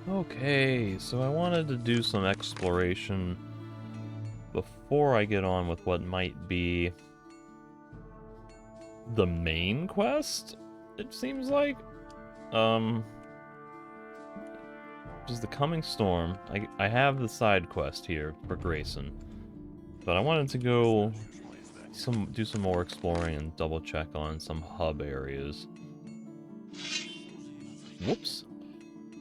Okay, so I wanted to do some exploration before I get on with what might be the main quest, it seems like. Just the coming storm. I have the side quest here for Grayson, but I wanted to go do some more exploring and double check on some hub areas. Whoops.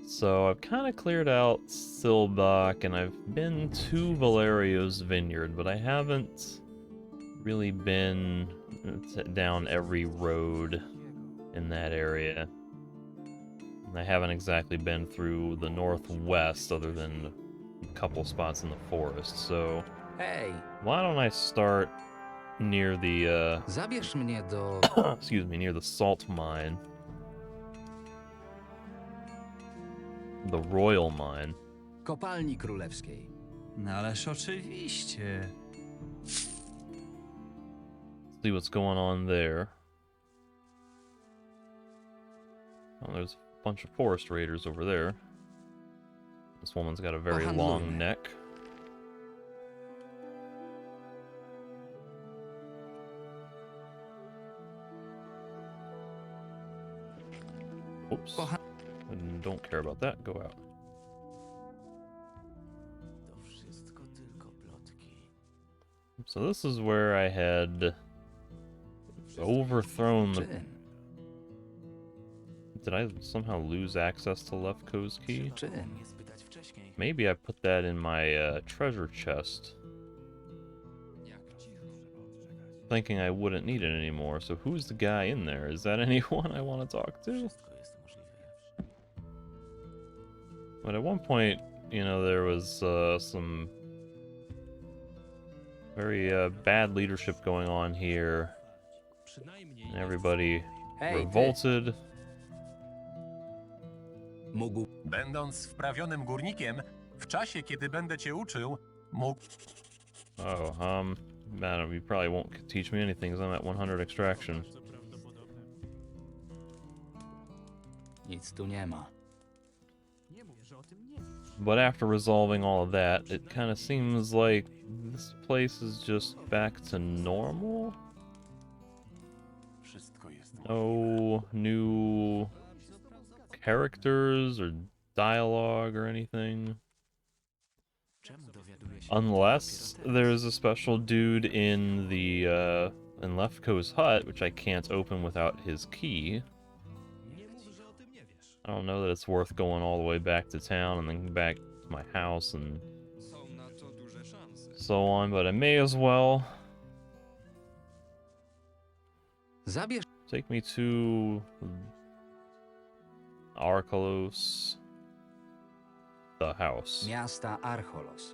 So I've kind of cleared out Silbach, and I've been to Valerio's vineyard, but I haven't really been down every road in that area. And I haven't exactly been through the northwest other than a couple spots in the forest, so Hej, why don't I start near the, zabierz mnie do... excuse me, near the salt mine. The Royal Mine. kopalni królewskiej. No ależ oczywiście. See what's going on there. Oh, there's a bunch of forest raiders over there. This woman's got a very long neck. Oops. I don't care about that. Go out. So this is where I had overthrown the... Did I somehow lose access to Lefko's key? Maybe I put that in my treasure chest, thinking I wouldn't need it anymore. So who's the guy in there? Is that anyone I want to talk to? But at one point, you know, there was some very bad leadership going on here, and everybody revolted. Będąc wprawionym górnikiem, w czasie, kiedy będę cię uczył, mógł... Oh, man, you probably won't teach me anything because I'm at 100 extraction. Nic tu nie ma. But after resolving all of that, it kind of seems like this place is just back to normal. No new characters or dialogue or anything. Unless there's a special dude in the in Lefko's hut, which I can't open without his key. I don't know that it's worth going all the way back to town and then back to my house and so on, but I may as well. Take me to Archolos, the house. Miasta Archolos.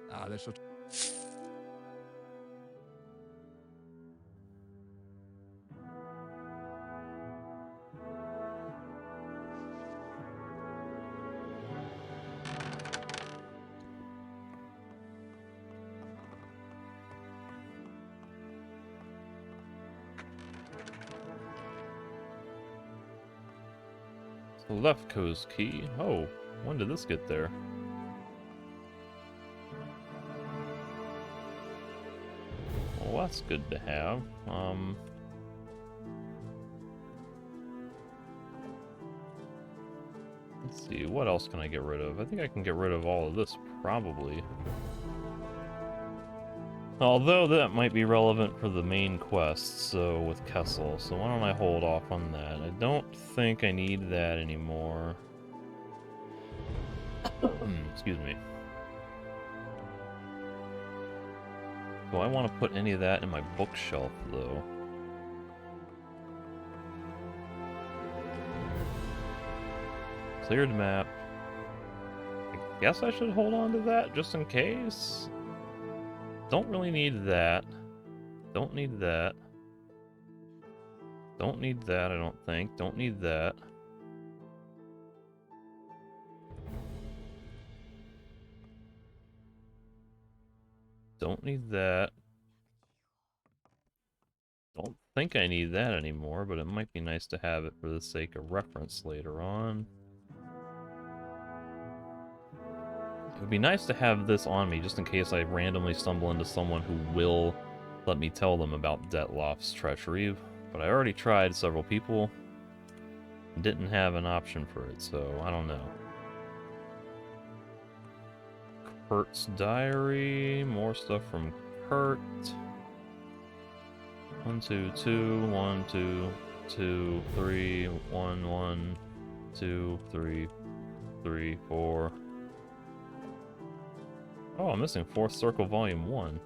Lefko's key. Oh, when did this get there? Well, that's good to have. Let's see, what else can I get rid of? I think I can get rid of all of this, probably. Although that might be relevant for the main quest, so with Kessel, so why don't I hold off on that? I don't think I need that anymore. Excuse me. Do I want to put any of that in my bookshelf, though? Cleared map. I guess I should hold on to that, just in case? Don't really need that. Don't need that. Don't need that, I don't think. Don't need that. Don't need that. Don't think I need that anymore, but it might be nice to have it for the sake of reference later on. It would be nice to have this on me, just in case I randomly stumble into someone who will let me tell them about Detlof's treachery, but I already tried several people and didn't have an option for it, so I don't know. Kurt's diary, more stuff from Kurt. 1 2 2 1 2 2 3 1 1 2 3 3 4. Oh, I'm missing Fourth Circle Volume 1.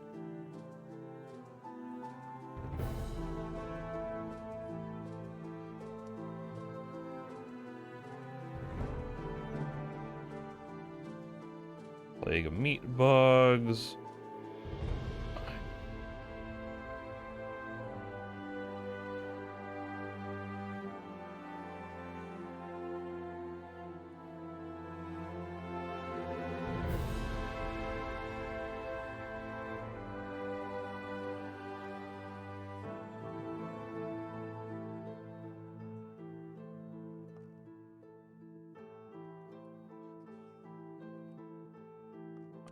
Plague of meat bugs.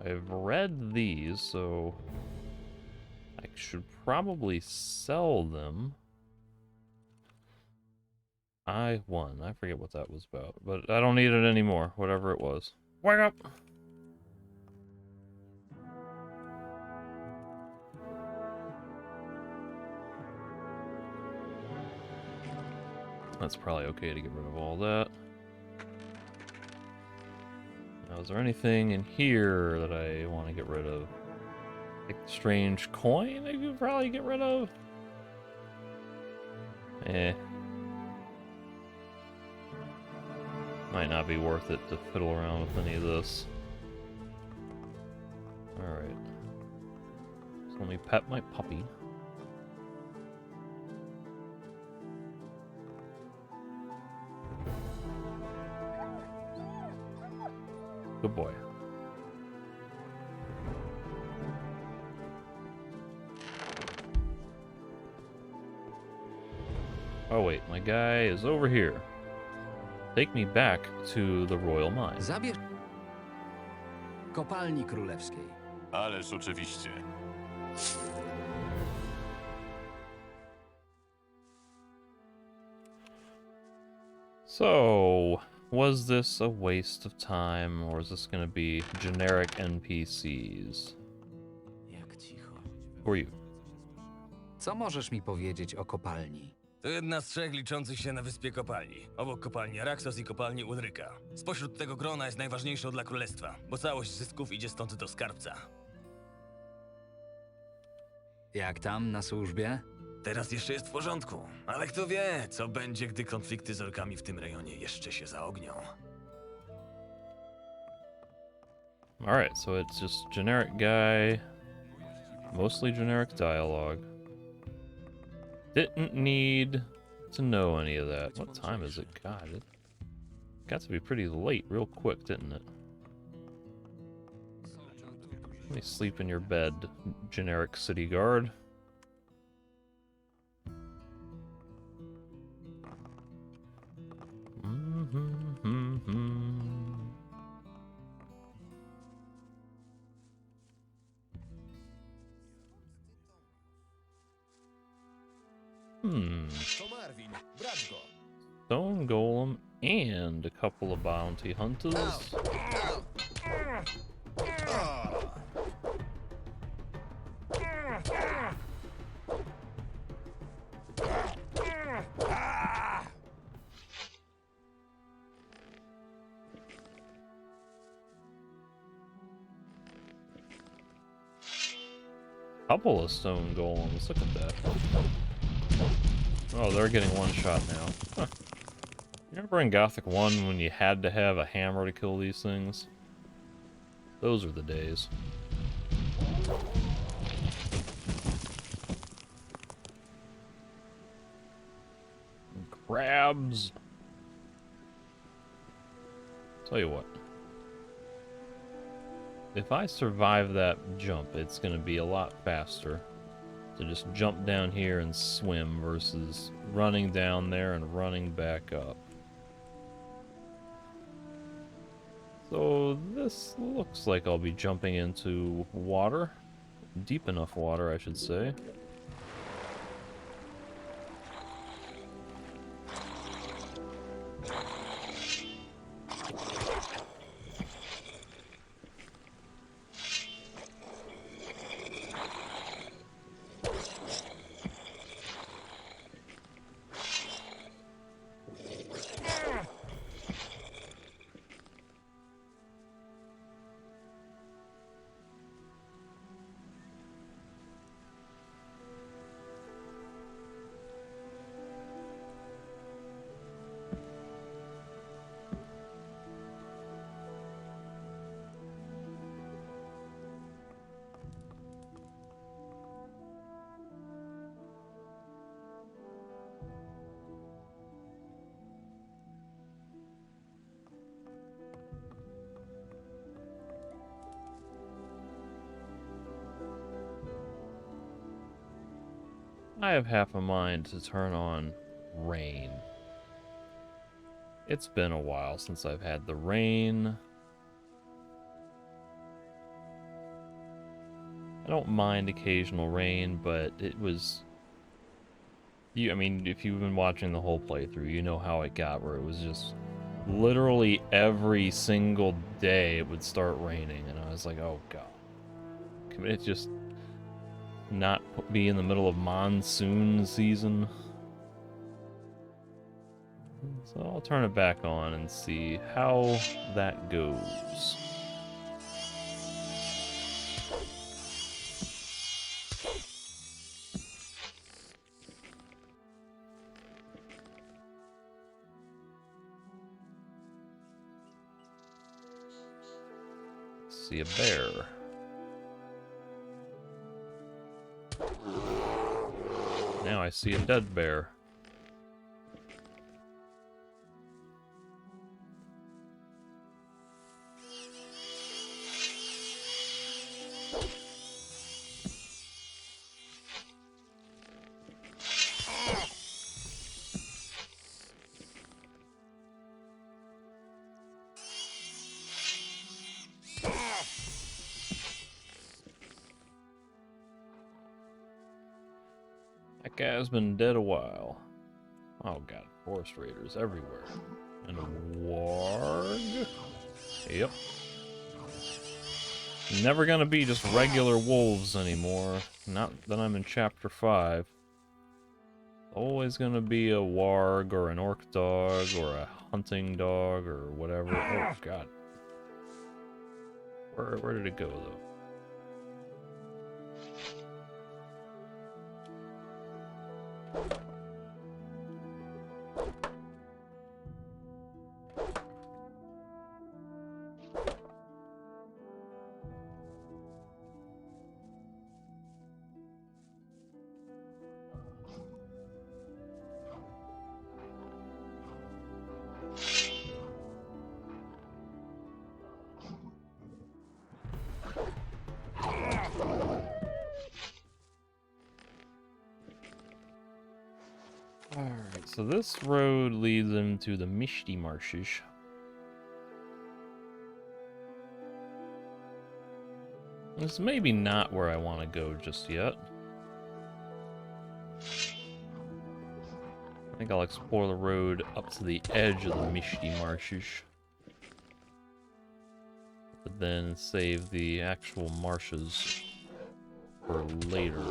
I've read these, so I should probably sell them. I won. I forget what that was about, but I don't need it anymore, whatever it was. Wake up! That's probably okay to get rid of all that. Now, is there anything in here that I want to get rid of? Like the strange coin I could probably get rid of? Might not be worth it to fiddle around with any of this. Alright. So let me pet my puppy. Good boy. Oh wait, my guy is over here. Take me back to the Royal Mine. Zabierz kopalni królewskiej. Ależ oczywiście. So, was this a waste of time, or is this going to be generic NPCs? Jak cicho. Who are you? Co możesz mi powiedzieć o kopalni? To jedna z 3 liczących się na wyspie kopalni. Obok kopalni Araxos i kopalni Ulryka. Spośród tego grona jest najważniejszą dla królestwa, bo całość zysków idzie stąd do skarbca. Jak tam na służbie? Teraz jeszcze jest w porządku, ale kto wie, co będzie, gdy konflikty z orkami w tym rejonie jeszcze się zaognią. Alright, so it's just generic guy. Mostly generic dialogue. Didn't need to know any of that. What time is it? God, it got to be pretty late real quick, didn't it? Let me sleep in your bed, generic city guard. Stone Golem and a couple of bounty hunters. Couple of stone golems, look at that. Oh, they're getting one shot now. Huh. You remember in Gothic 1 when you had to have a hammer to kill these things? Those are the days. Crabs! Tell you what. If I survive that jump, it's gonna be a lot faster to just jump down here and swim versus running down there and running back up. So this looks like I'll be jumping into water. Deep enough water, I should say. I have half a mind to turn on rain. It's been a while since I've had the rain. I don't mind occasional rain, but it was... I mean, if you've been watching the whole playthrough, you know how it got, where it was just literally every single day it would start raining, and I was like, oh god. Can it just not be in the middle of monsoon season? So I'll turn it back on and see how that goes. See a bear. Now I see a dead bear. That guy's been dead a while. Oh god, forest raiders everywhere. And a warg? Yep. Never gonna be just regular wolves anymore. Not that I'm in chapter 5. Always gonna be a warg or an orc dog or a hunting dog or whatever. Oh god. Where did it go though? Alright, so this road leads into the Misty Marshes. This may be not where I want to go just yet. I think I'll explore the road up to the edge of the Misty Marshes. But then save the actual marshes for later.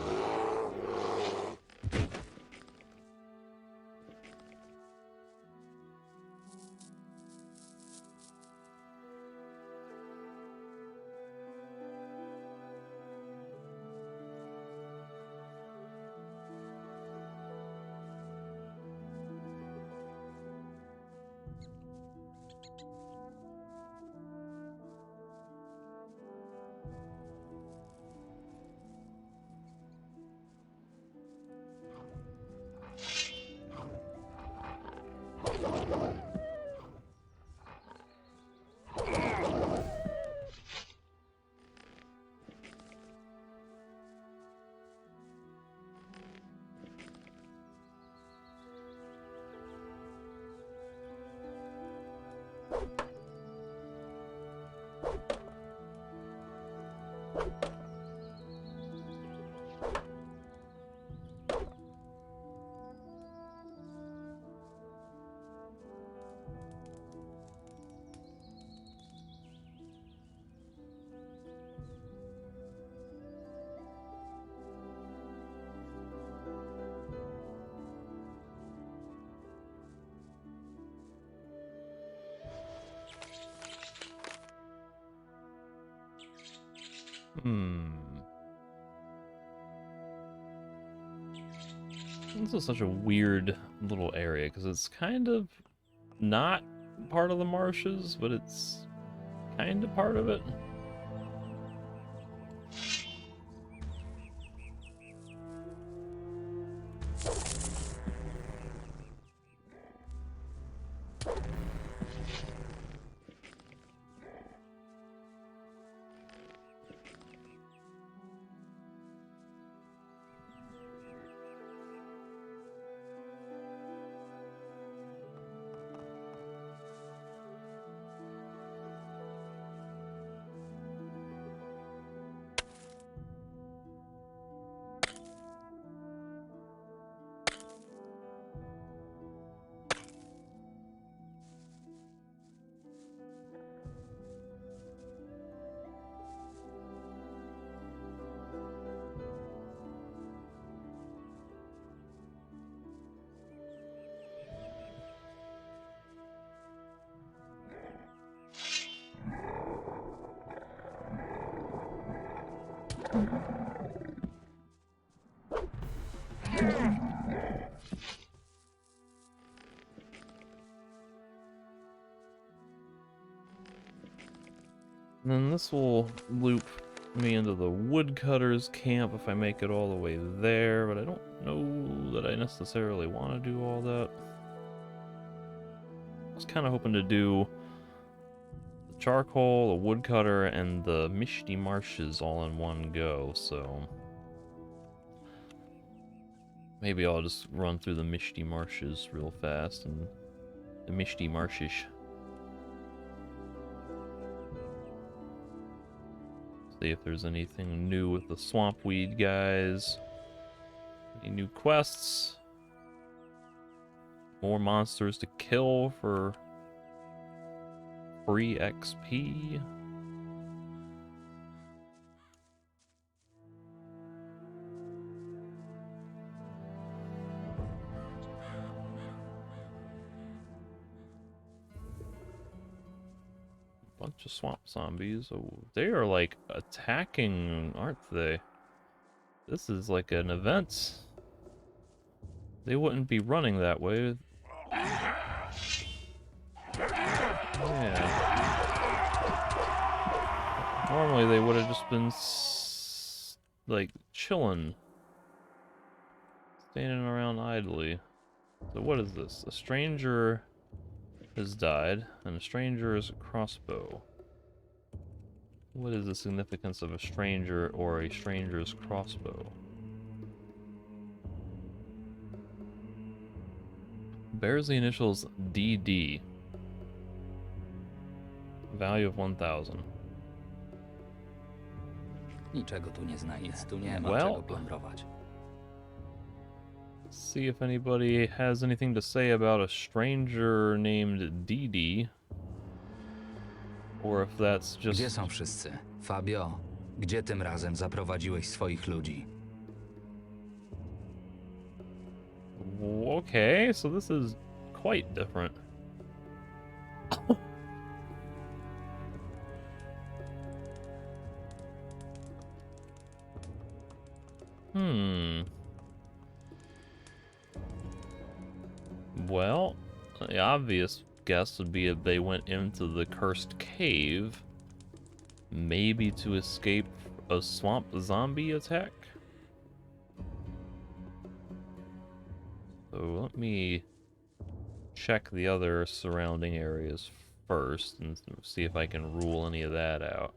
This is such a weird little area because it's kind of not part of the marshes, but it's kind of part of it. And then this will loop me into the woodcutter's camp if I make it all the way there, but I don't know that I necessarily want to do all that. I was kind of hoping to do the charcoal, the woodcutter, and the Misty Marshes all in one go, so maybe I'll just run through the Misty Marshes real fast, and the Misty Marshes. See if there's anything new with the swamp weed guys. Any new quests? More monsters to kill for free XP. Bunch of swamp zombies. Oh, they are like attacking, aren't they? This is like an event. They wouldn't be running that way. Yeah. Normally they would have just been like chilling, standing around idly. So what is this? A stranger has died, and a stranger's crossbow. What is the significance of a stranger or a stranger's crossbow? Bears the initials DD. Value of 1,000. Niczego tu nie znajdę. Tu nie ma Well. czego plądrować. See if anybody has anything to say about a stranger named DD. Or if that's just... Gdzie są wszyscy? Fabio, gdzie tym razem zaprowadziłeś swoich ludzi? Okay, so this is quite different. Well, the obvious guess would be if they went into the cursed cave, maybe to escape a swamp zombie attack. So let me check the other surrounding areas first and see if I can rule any of that out.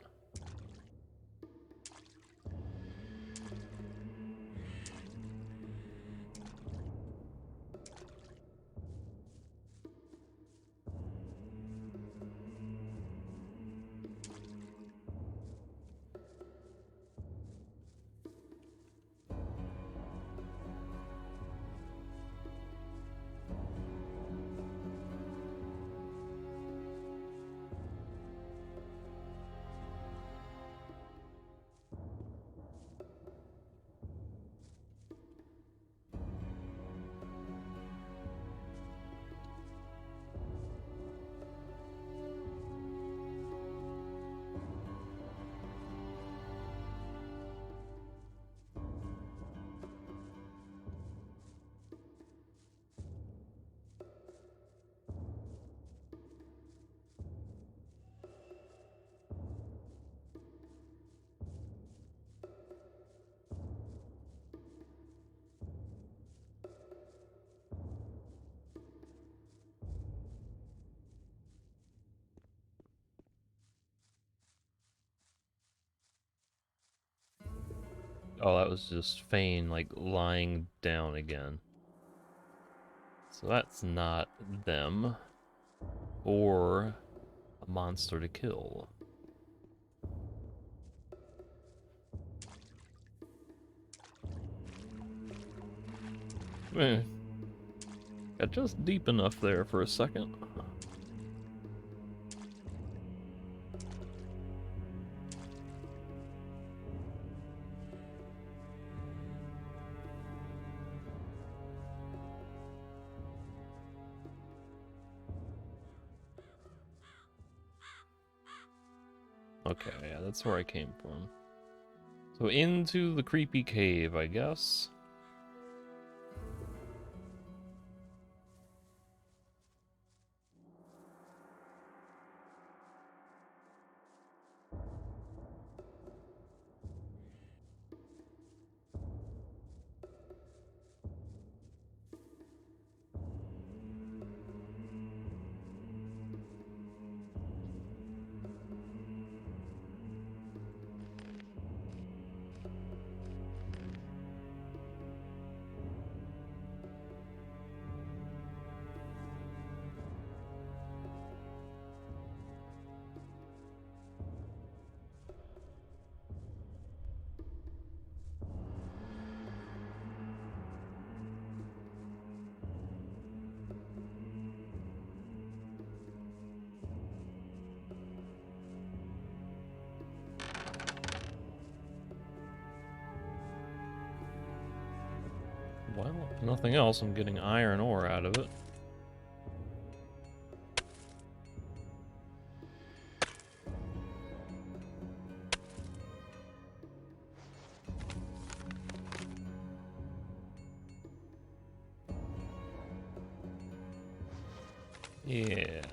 Oh, that was just Fane, like, lying down again. So that's not them. Or a monster to kill. Eh. Got just deep enough there for a second. Okay, yeah, that's where I came from. So into the creepy cave, I guess. Well, if nothing else, I'm getting iron ore out of it. Yeah.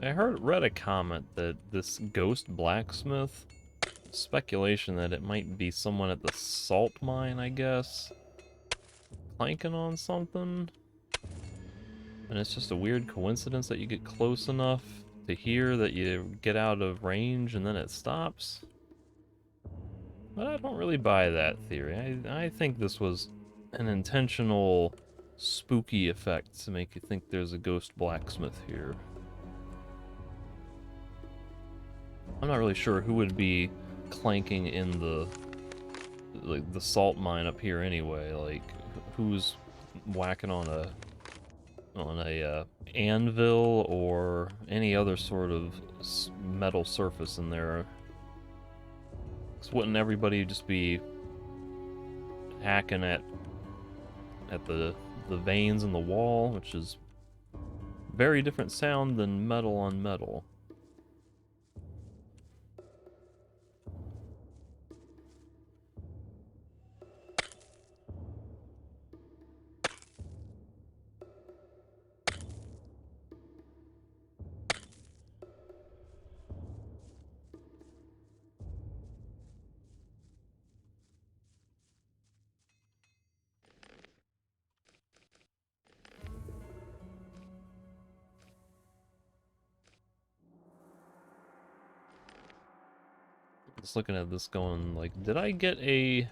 I read a comment that this ghost blacksmith, speculation that it might be someone at the salt mine, I guess, clanking on something. And it's just a weird coincidence that you get close enough to hear that you get out of range and then it stops. But I don't really buy that theory. I think this was an intentional spooky effect to make you think there's a ghost blacksmith here. I'm not really sure who would be clanking in the salt mine up here anyway. Like, who's whacking on a anvil or any other sort of metal surface in there? 'Cause wouldn't everybody just be hacking at the veins in the wall, which is very different sound than metal on metal. Just looking at this going, like, did I get a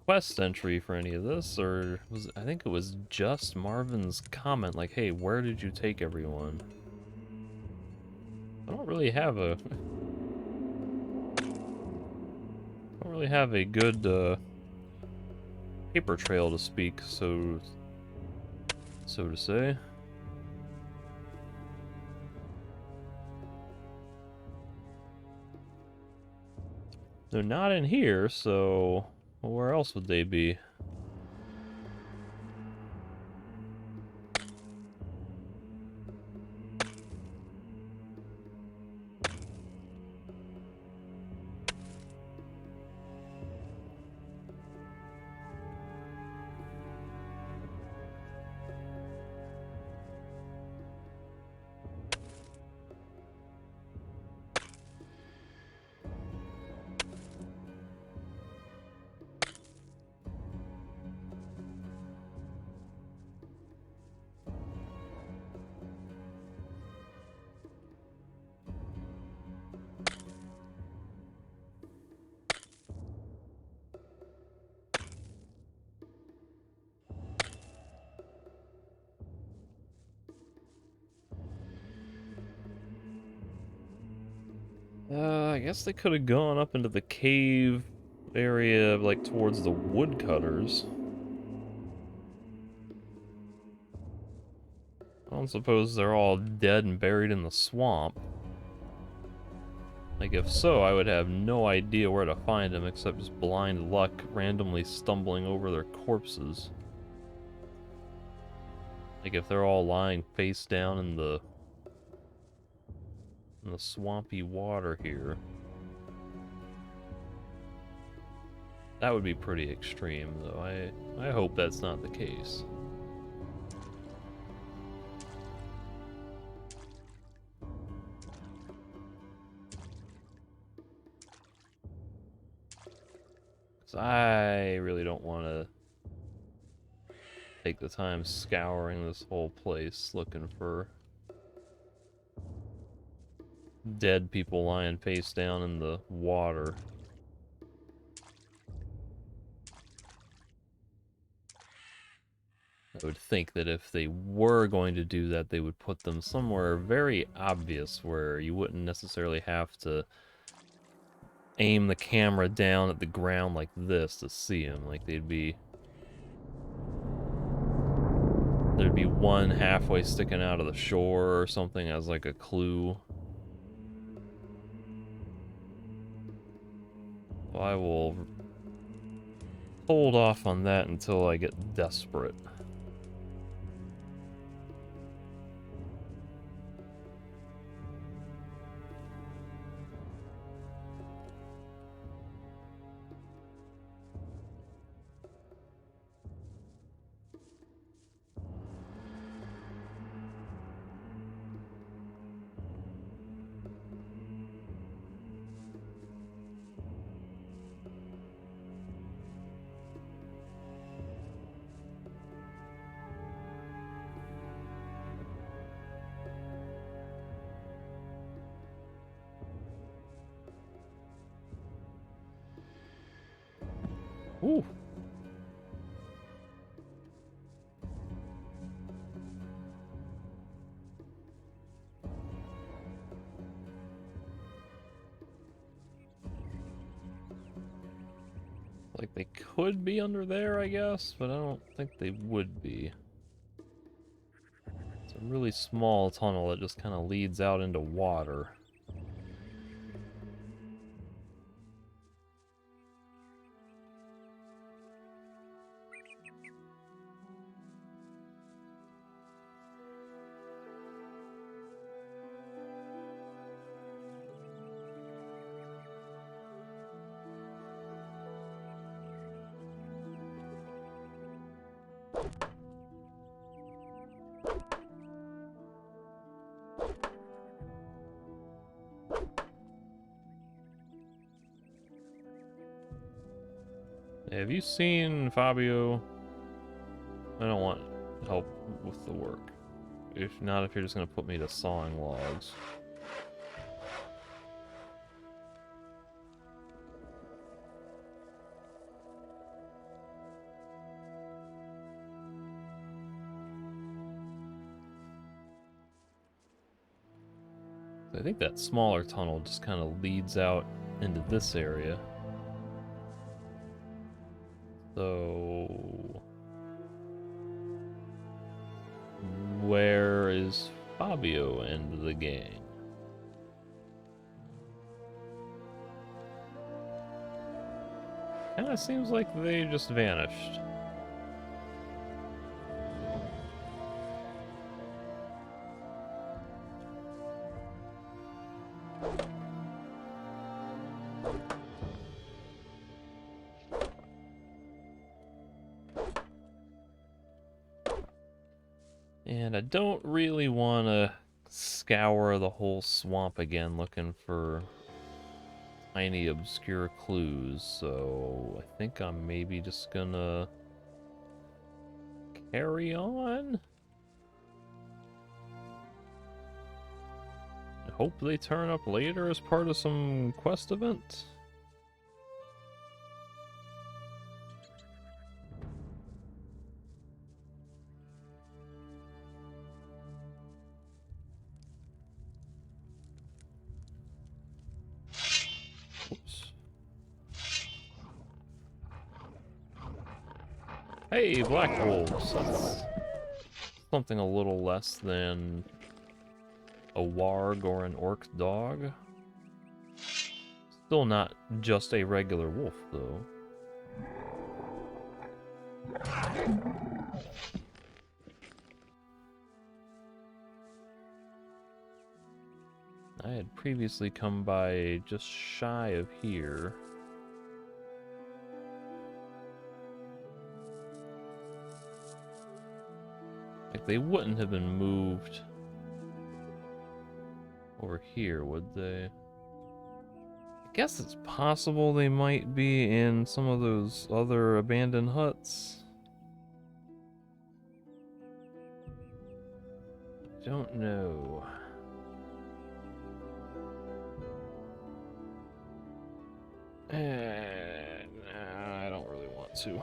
quest entry for any of this, or I think it was just Marvin's comment, like, hey, where did you take everyone? I don't really have a good paper trail to speak, so to say. They're not in here, so where else would they be? I guess they could have gone up into the cave area, like towards the woodcutters. I don't suppose they're all dead and buried in the swamp. Like, if so, I would have no idea where to find them except just blind luck randomly stumbling over their corpses. Like, if they're all lying face down in the swampy water here. That would be pretty extreme, though. I hope that's not the case. I really don't want to take the time scouring this whole place looking for dead people lying face down in the water. I would think that if they were going to do that, they would put them somewhere very obvious where you wouldn't necessarily have to aim the camera down at the ground like this to see them. Like, there'd be one halfway sticking out of the shore or something as like a clue. So I will hold off on that until I get desperate. Ooh. Like, they could be under there, I guess, but I don't think they would be. It's a really small tunnel that just kind of leads out into water. Have you seen Fabio? I don't want help with the work. If not, if you're just gonna put me to sawing logs. I think that smaller tunnel just kind of leads out into this area. So, where is Fabio and the gang? Kinda seems like they just vanished. And I don't really want to scour the whole swamp again looking for tiny obscure clues, so I think I'm maybe just gonna carry on. I hope they turn up later as part of some quest event. Hey, black wolves. That's something a little less than a warg or an orc dog. Still not just a regular wolf, though. I had previously come by just shy of here. Like, they wouldn't have been moved over here, would they? I guess it's possible they might be in some of those other abandoned huts. Don't know. Nah, I don't really want to.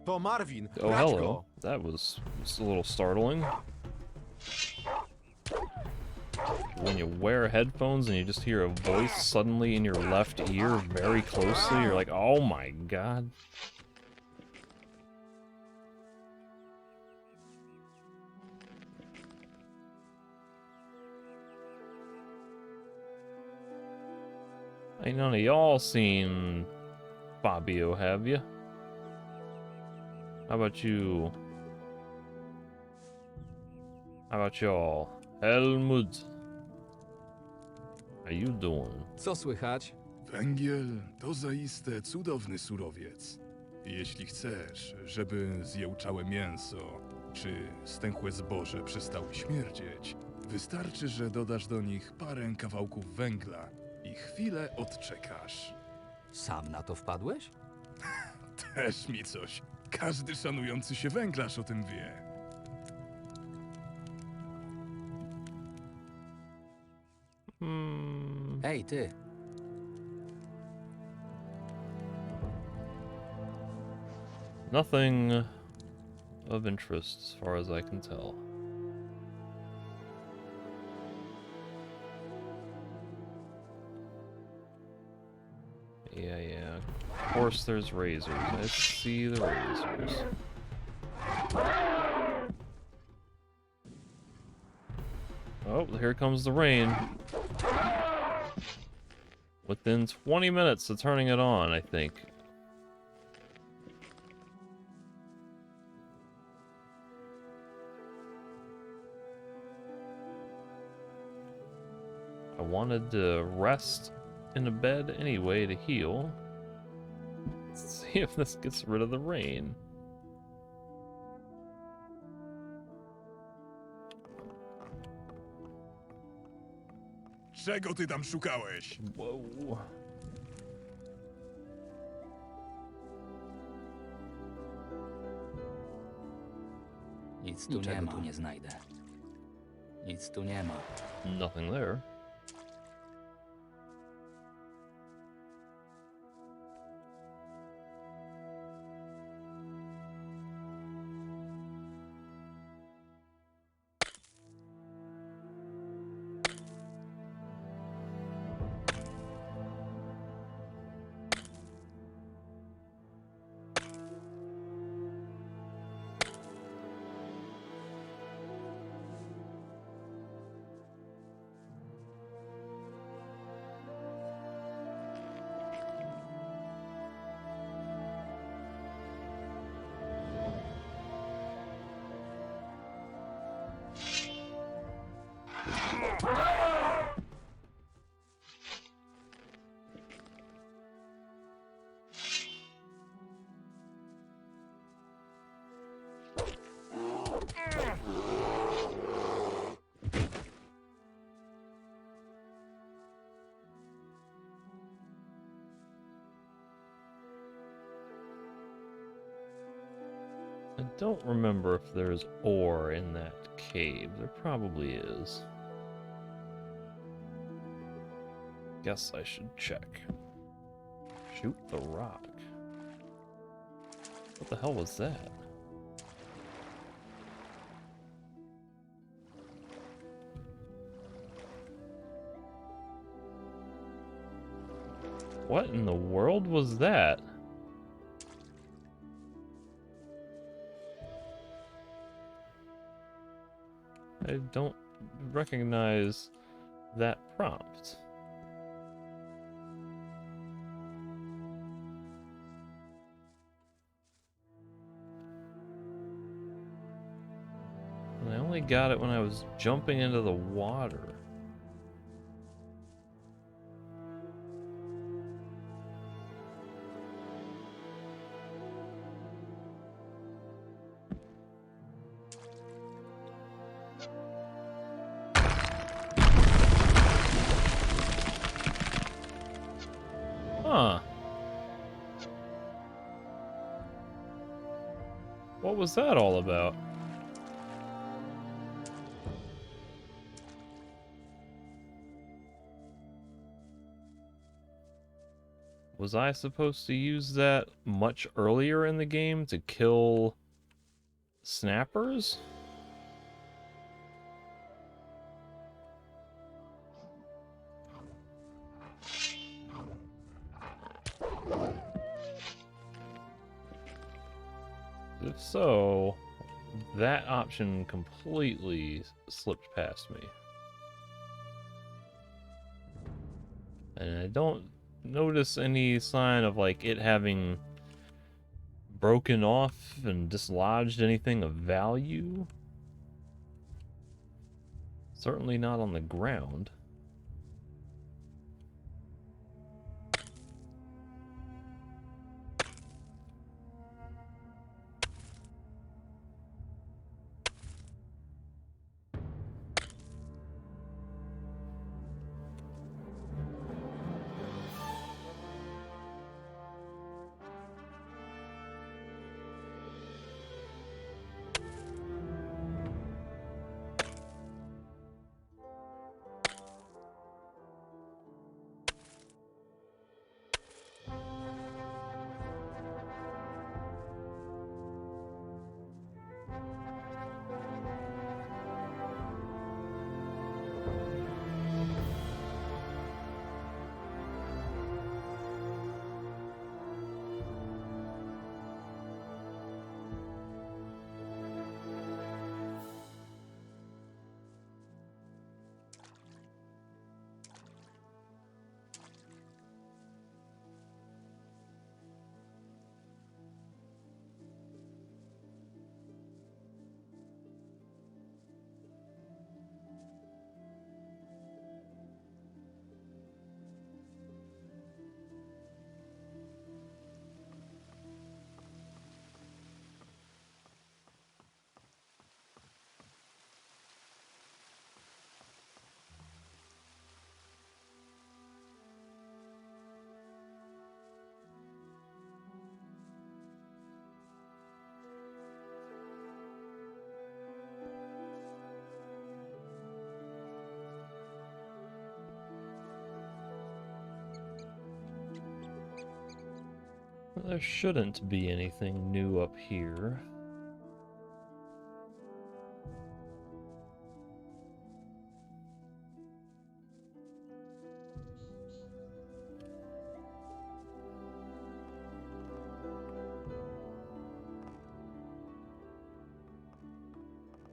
To Marvin, Oh, brać hello. go! That was a little startling. When you wear headphones and you just hear a voice suddenly in your left ear very closely, you're like, oh my god. Ain't none of y'all seen Fabio, have you? How about you? How about y'all? Helmut. How you doing? Co słychać? Węgiel to zaiste cudowny surowiec. Jeśli chcesz, żeby zjełczałe mięso czy stęchłe zboże przestały śmierdzieć, wystarczy, że dodasz do nich parę kawałków węgla i chwilę odczekasz. Sam na to wpadłeś? Też mi coś. Każdy szanujący się węglarz o tym wie. Ej, ty. Nothing of interest as far as I can tell. Yeah. Of course there's razors. Let's see the razors. Oh, here comes the rain. Within 20 minutes of turning it on, I think. I wanted to rest in a bed anyway to heal. Let's see if this gets rid of the rain. Czego ty tam szukałeś? Whoa. Nic tu Niczego nie ma. tu nie znajdę. Nic tu nie ma. Nothing there. I don't remember if there's ore in that cave. There probably is. Guess I should check. Shoot the rock. What the hell was that? What in the world was that? I don't recognize that prompt. And I only got it when I was jumping into the water. Huh. What was that all about? Was I supposed to use that much earlier in the game to kill snappers? If so, that option completely slipped past me. And I don't notice any sign of like it having broken off and dislodged anything of value. Certainly not on the ground. There shouldn't be anything new up here.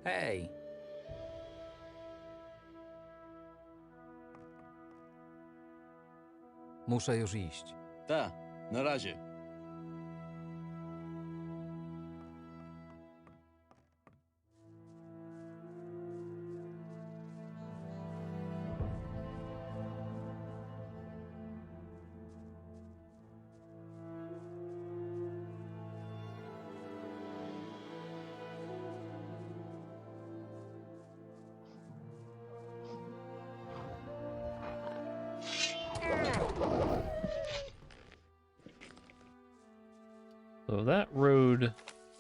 Hej! Muszę już iść. Ta, na razie. So that road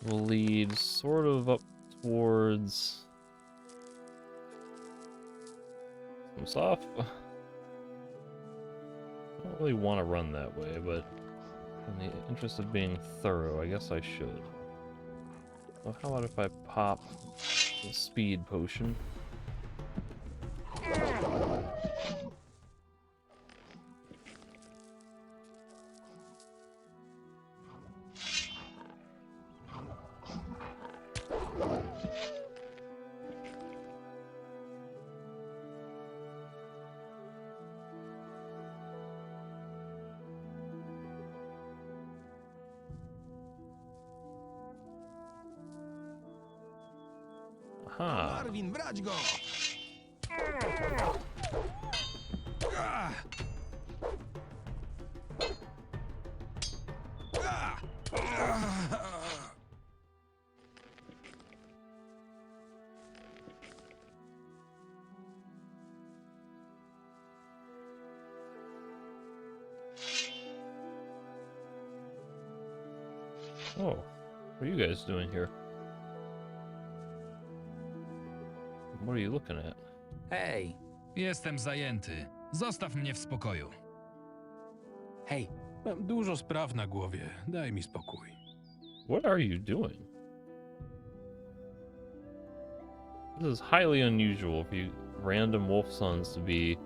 will lead sort of up towards some soft. I don't really want to run that way, but in the interest of being thorough, I guess I should. So how about if I pop the speed potion? Aha. Marvin, brać go! Oh, what are you guys doing here? What are you looking at? Hej, Jestem zajęty. Zostaw mnie w spokoju. hej, Mam dużo spraw na głowie. Daj mi spokój. What are you doing? This is highly unusual for you random wolf sons to be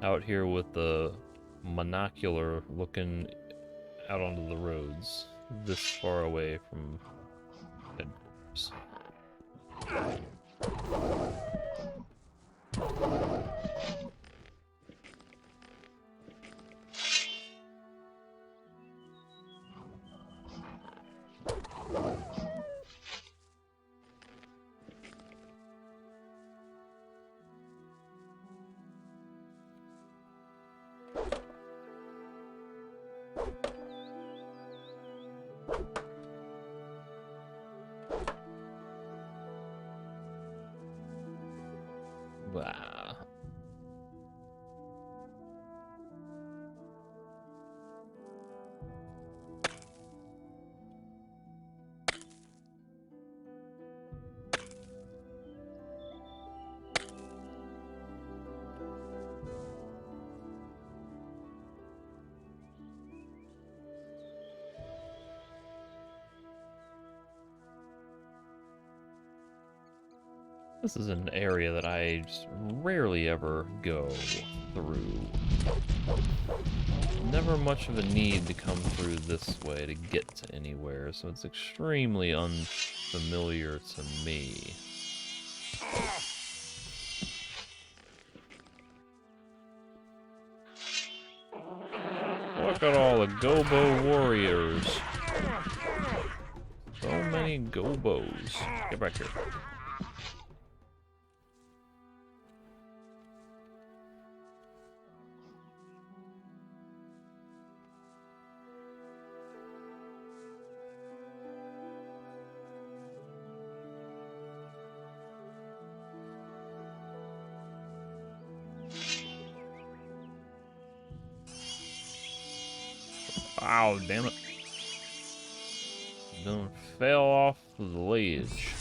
out here with the monocular looking out onto the roads this far away from headquarters. Blah. This is an area that I just rarely ever go through. Never much of a need to come through this way to get to anywhere, so it's extremely unfamiliar to me. Look at all the Gobo warriors. So many Gobos. Get back here. Oh, damn it. Done fell off the ledge.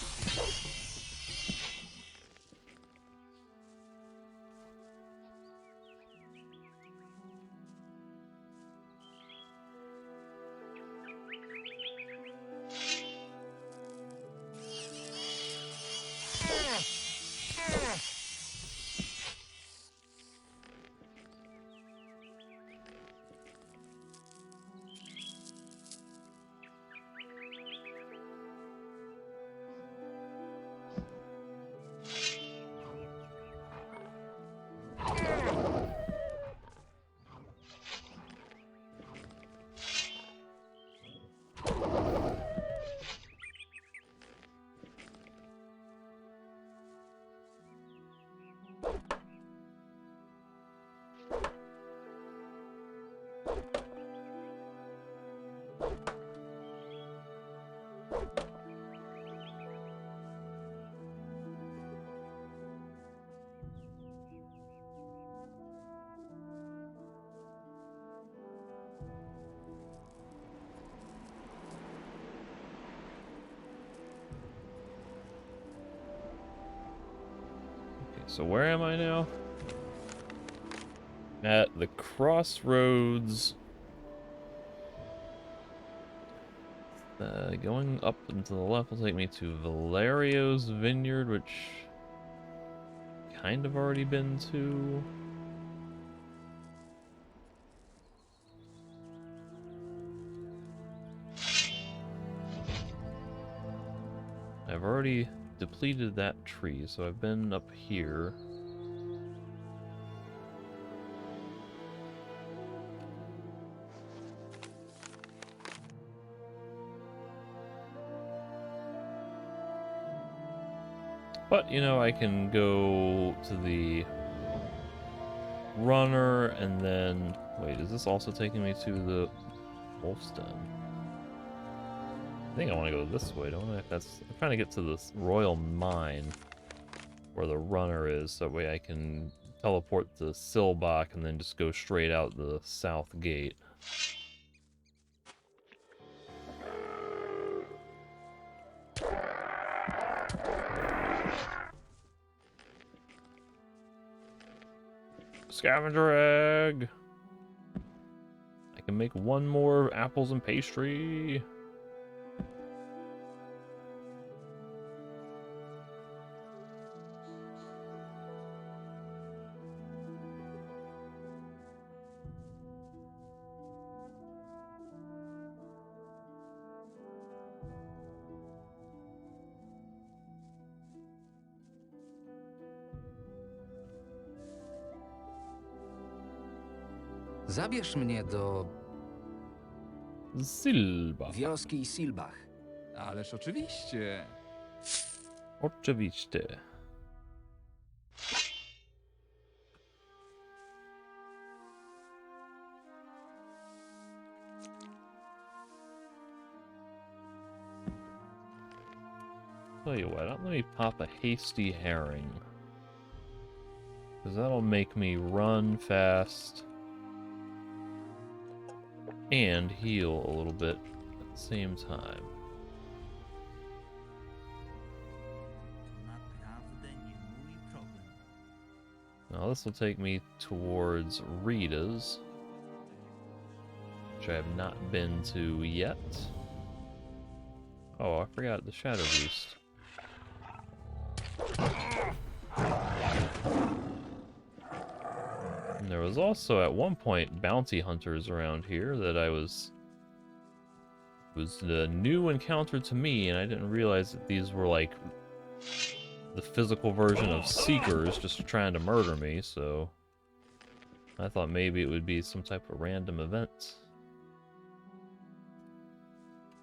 So where am I now? At the crossroads. Going up and to the left will take me to Valerio's Vineyard, which kind of already been to. I've already depleted that tree, so I've been up here. But, you know, I can go to the runner and then... Wait, is this also taking me to the Wolf's Den? I think I want to go this way, don't I? I'm trying to get to this Royal Mine where the runner is, so that way I can teleport to Silbach and then just go straight out the south gate. Scavenger egg! I can make one more apples and pastry. Zabierz mnie do Silbach. wioski Silbach. Ależ oczywiście. Oczywiście. Tell you what, let me pop a hasty herring. Because that'll make me run fast and heal a little bit at the same time. Naprawdę nie mój problem. Now this will take me towards Rita's, which I have not been to yet. Oh, I forgot the Shadow Beast. And there was also at one point bounty hunters around here that I was the new encounter to me, and I didn't realize that these were like the physical version of seekers just trying to murder me, so I thought maybe it would be some type of random event.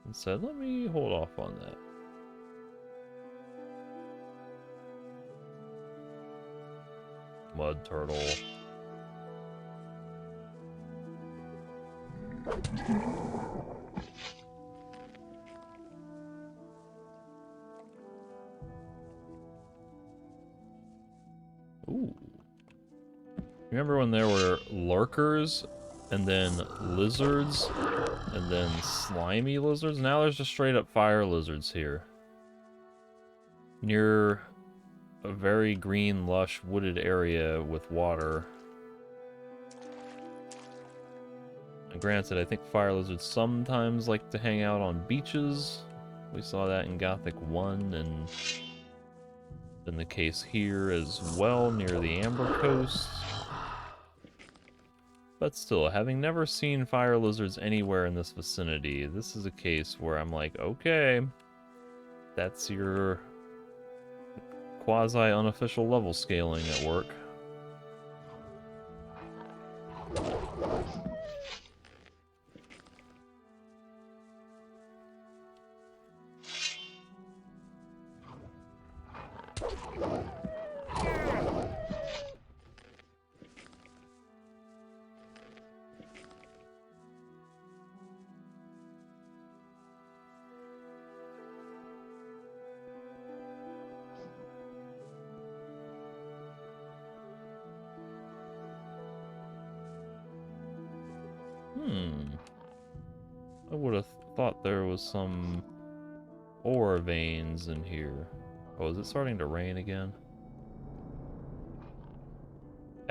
Instead, let me hold off on that. Mud turtle. Ooh. Remember when there were lurkers, and then lizards, and then slimy lizards? Now there's just straight up fire lizards here. Near a very green, lush, wooded area with water. And granted, I think fire lizards sometimes like to hang out on beaches. We saw that in Gothic 1, and been the case here as well, near the Amber Coast. But still, having never seen fire lizards anywhere in this vicinity, this is a case where I'm like, okay, that's your quasi-unofficial level scaling at work. I would have thought there was some ore veins in here. Oh, is it starting to rain again?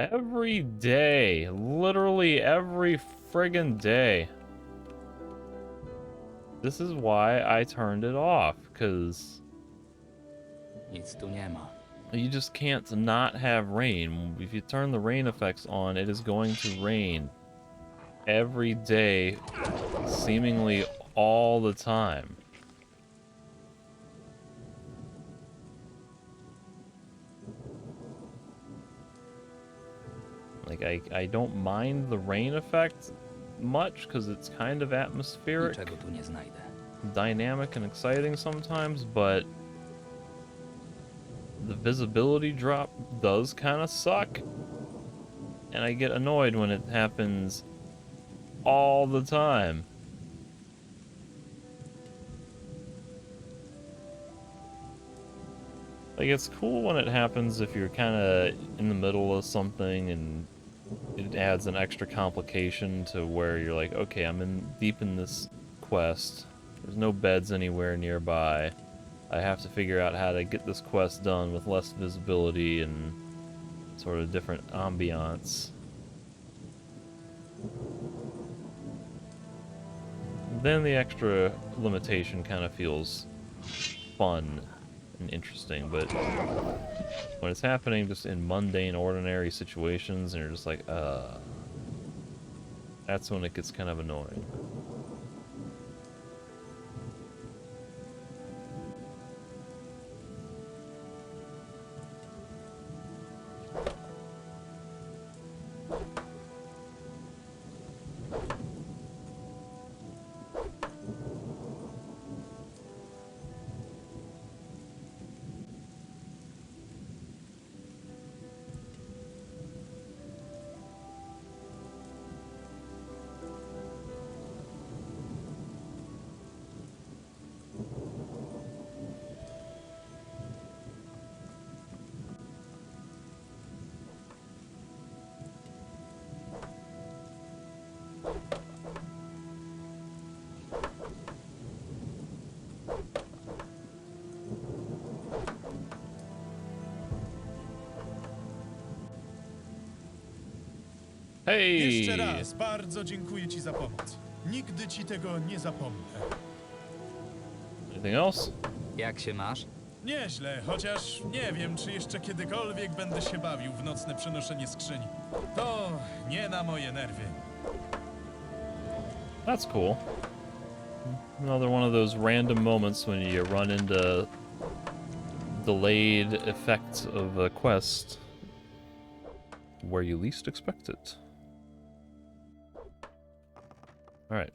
Every day. Literally every friggin' day. This is why I turned it off, because Nic tu nie ma. you just can't not have rain. If you turn the rain effects on, it is going to rain every day, seemingly all the time. Like, I don't mind the rain effect much, because it's kind of atmospheric, Niczego tu nie znajdę. dynamic, and exciting sometimes, but the visibility drop does kind of suck. And I get annoyed when it happens all the time. Like, it's cool when it happens if you're kind of in the middle of something and it adds an extra complication to where you're like, okay, I'm deep in this quest. There's no beds anywhere nearby. I have to figure out how to get this quest done with less visibility and sort of different ambiance. Then the extra limitation kind of feels fun and interesting, but when it's happening just in mundane, ordinary situations and you're just like, that's when it gets kind of annoying. Hey! Jeszcze raz bardzo dziękuję ci za pomoc. Nigdy ci tego nie zapomnę. Anything else? Jak się masz? Nieźle, chociaż nie wiem, czy jeszcze kiedykolwiek będę się bawił w nocne przenoszenie skrzyni. To nie na moje nerwy. That's cool. Another one of those random moments when you run into delayed effects of a quest where you least expect it. Alright.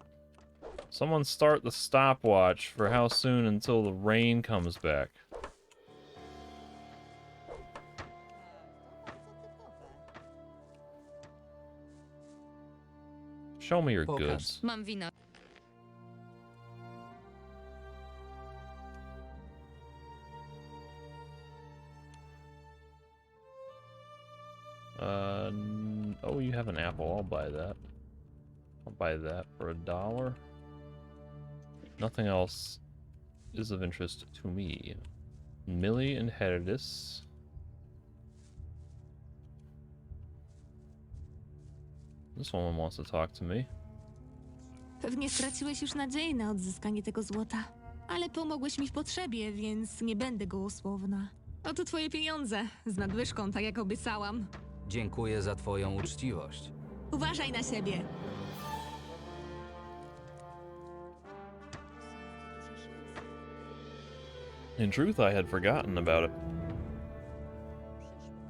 Someone start the stopwatch for how soon until the rain comes back. Show me your Pokaż. goods. Mam wino. Oh, you have an apple. I'll buy that. I'll buy that for $1. Nothing else is of interest to me. Millie and Herodis. This woman wants to talk to me. Pewnie straciłeś już nadzieję na odzyskanie tego złota. Ale pomogłeś mi w potrzebie, więc nie będę gołosłowna. Oto twoje pieniądze. Z nadwyżką, tak jak obiecałam. Dziękuję za twoją uczciwość. Uważaj na siebie. In truth, I had forgotten about it.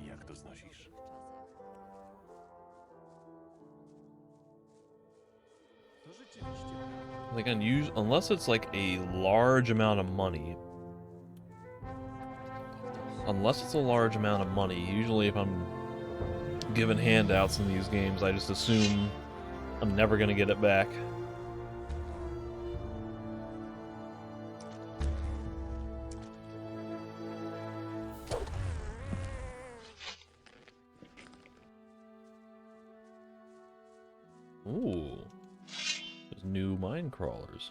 Jak to znosisz? Like, unless it's like a large amount of money. Unless it's a large amount of money, usually if I'm given handouts in these games, I just assume I'm never gonna get it back. Ooh. There's new mine crawlers.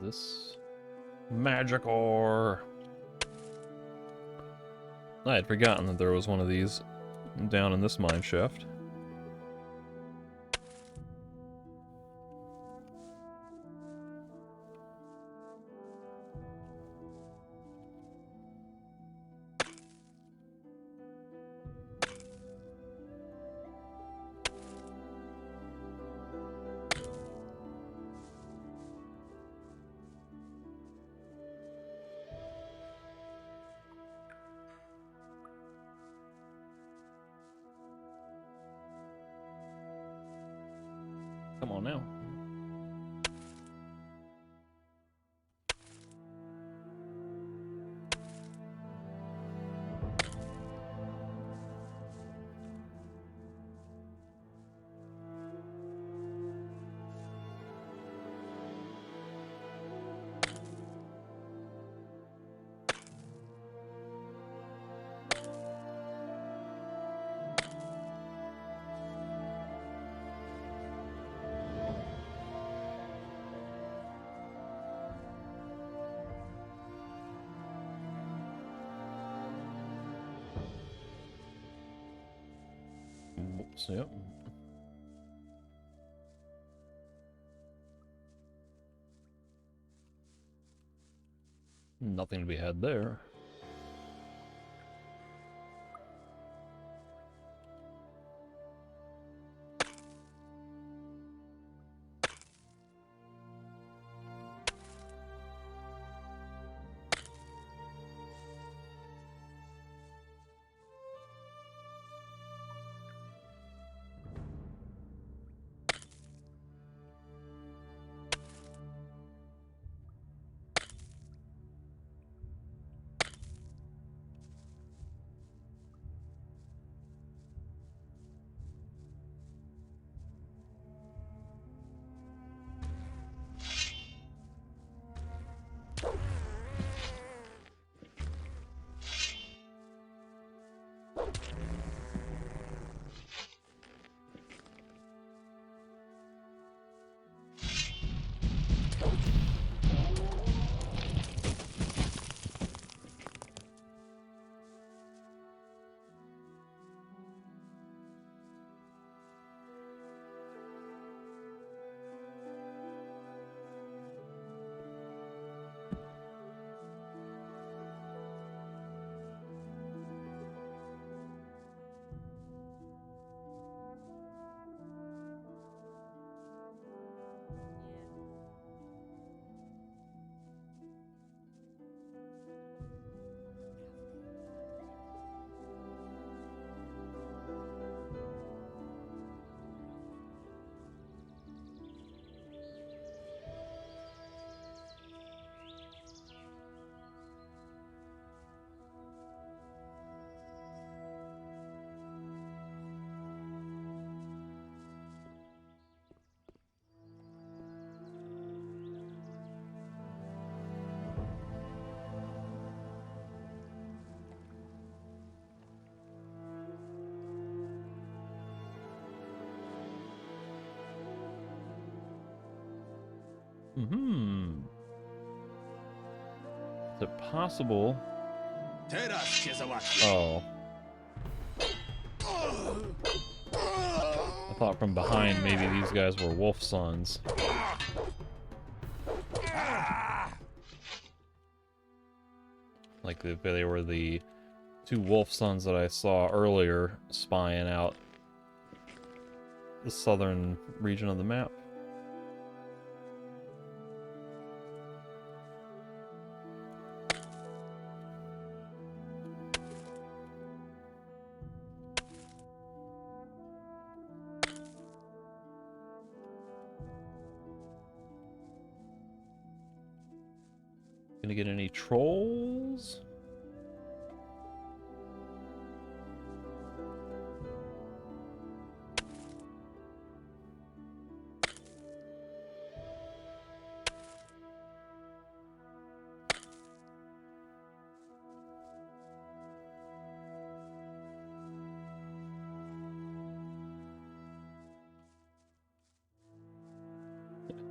this? Magic ore! I had forgotten that there was one of these down in this mine shaft. Come on now. Whoops, yep. Nothing to be had there. Is it possible? Teraz cię załatwię. Oh. I thought from behind maybe these guys were wolf sons. Like if they were the two wolf sons that I saw earlier spying out the southern region of the map. Gonna get any trolls?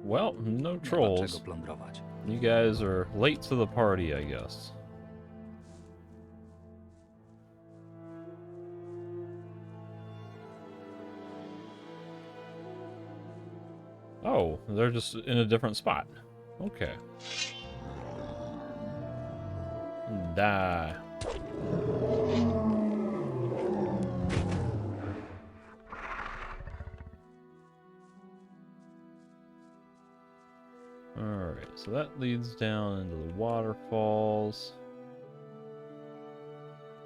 Well, no trolls. Dlaczego plądrować? You guys are late to the party, I guess. Oh, they're just in a different spot. Okay. Die. Alright, so that leads down into the waterfalls.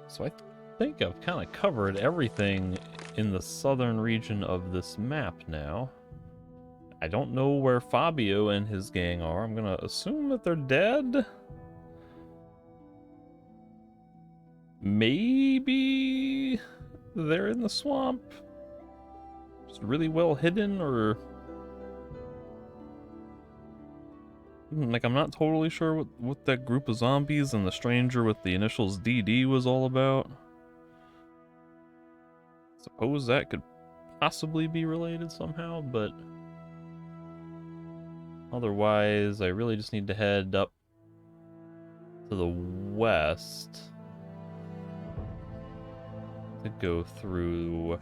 So I think I've kind of covered everything in the southern region of this map now. I don't know where Fabio and his gang are. I'm gonna assume that they're dead. Maybe they're in the swamp. Just really well hidden, or... Like, I'm not totally sure what that group of zombies and the stranger with the initials DD was all about. Suppose that could possibly be related somehow, but... Otherwise, I really just need to head up to the west to go through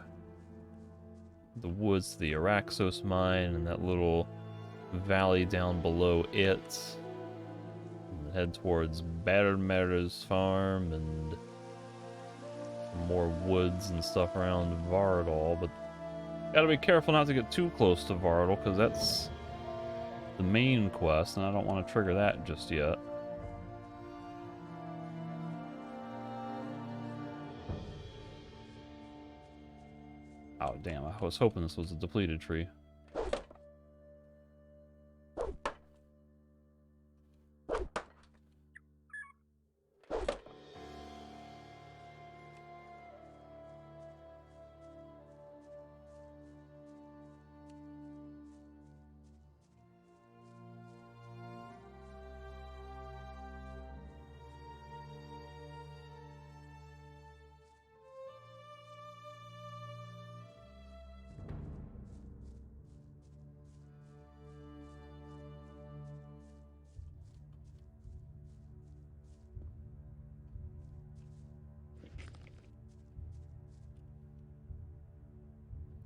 the woods to the Archolos mine and that little valley down below it. And head towards Bermer's farm and some more woods and stuff around Vardal, but gotta be careful not to get too close to Vardal, because that's the main quest, and I don't want to trigger that just yet. Oh, damn, I was hoping this was a depleted tree.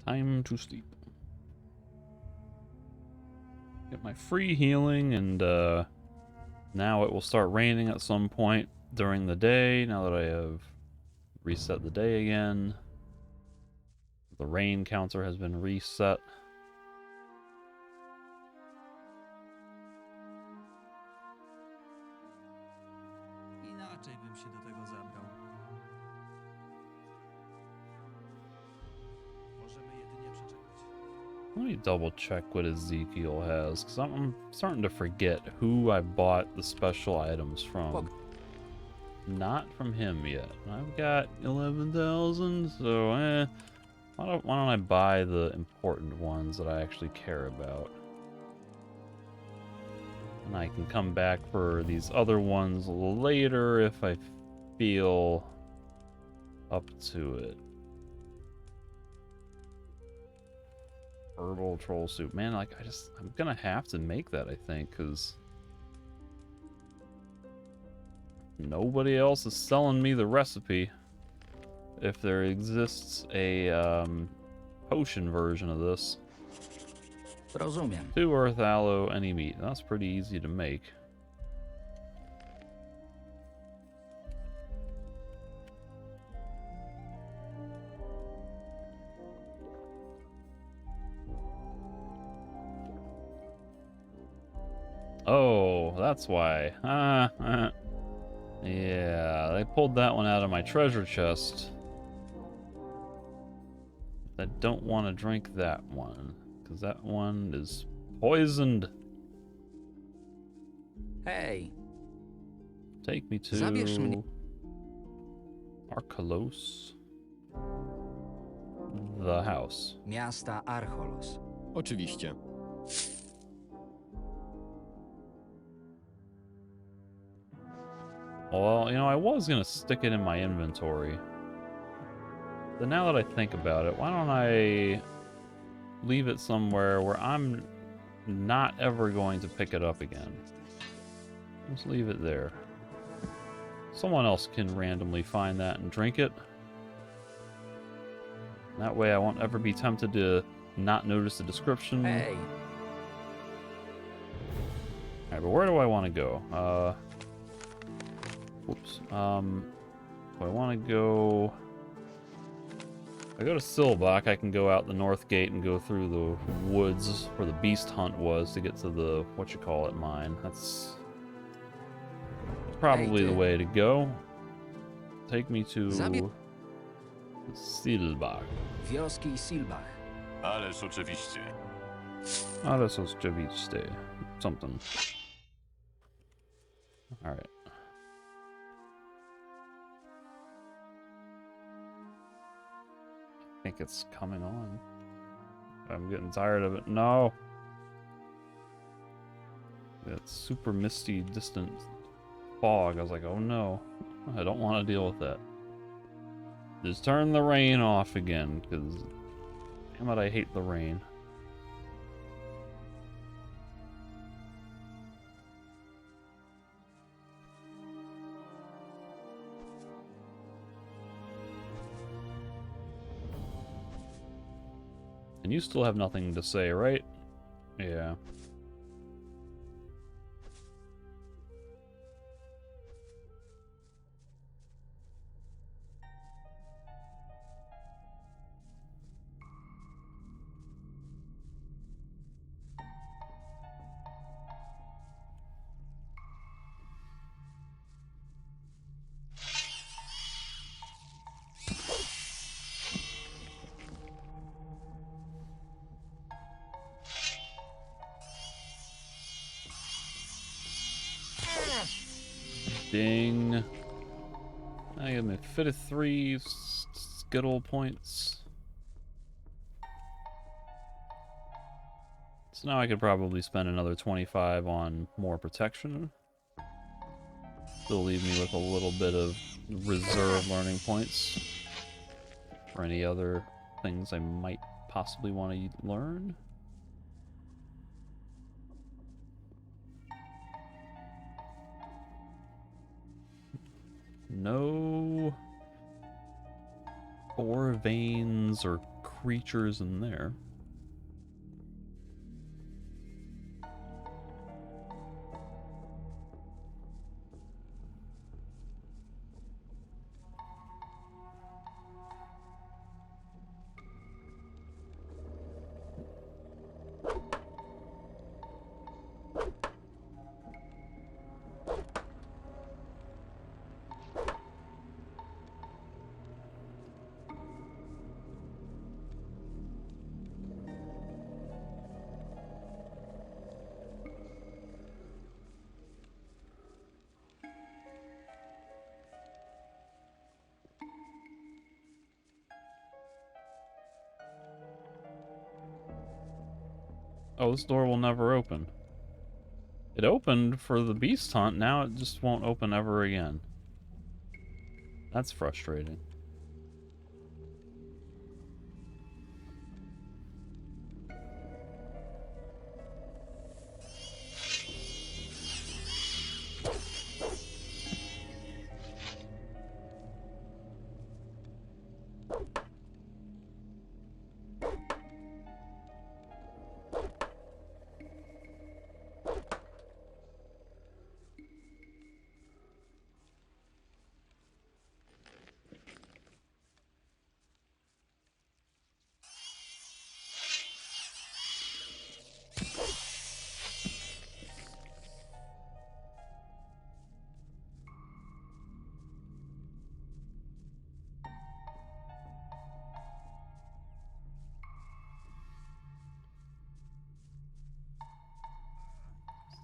Time to sleep. Get my free healing, and now it will start raining at some point during the day, now that I have reset the day again. The rain counter has been reset. Inaczej bym się do tego zabrał. Możemy jedynie przeczekać. Let me double check what Ezekiel has, because I'm starting to forget who I bought the special items from. Not from him yet. I've got 11,000, so why don't I buy the important ones that I actually care about? And I can come back for these other ones later if I feel up to it. Herbal troll soup. Man, like, I'm gonna have to make that, I think, because nobody else is selling me the recipe. If there exists a potion version of this. Rozumiem. 2 earth aloe, any meat. That's pretty easy to make. Oh, that's why. Yeah, they pulled that one out of my treasure chest. I don't want to drink that one, because that one is poisoned. Hej, Take me to zabierz mnie. Archolos. The house. Miasta Archolos. Oczywiście. Well, you know, I was gonna stick it in my inventory. But now that I think about it, why don't I leave it somewhere where I'm not ever going to pick it up again? Just leave it there. Someone else can randomly find that and drink it. That way I won't ever be tempted to not notice the description. Hej! Alright, but where do I want to go? Whoops. If I want to go... If I go to Silbach, I can go out the north gate and go through the woods where the beast hunt was to get to the, whatchamacallit mine. That's probably the way to go. Take me to Silbach. Wioski Silbach. Ależ oczywiście. Ależ oczywiście. Something. Alright. I think it's coming on. I'm getting tired of it. No! That super misty, distant fog. I was like, oh no. I don't want to deal with that. Just turn the rain off again, because damn it, I hate the rain. And you still have nothing to say, right? Yeah. Ding. I got my fit of 3 Skittle points. So now I could probably spend another 25 on more protection. Still leave me with a little bit of reserve learning points for any other things I might possibly want to learn. No ore veins or creatures in there. Oh, this door will never open. It opened for the beast hunt, now it just won't open ever again. That's frustrating.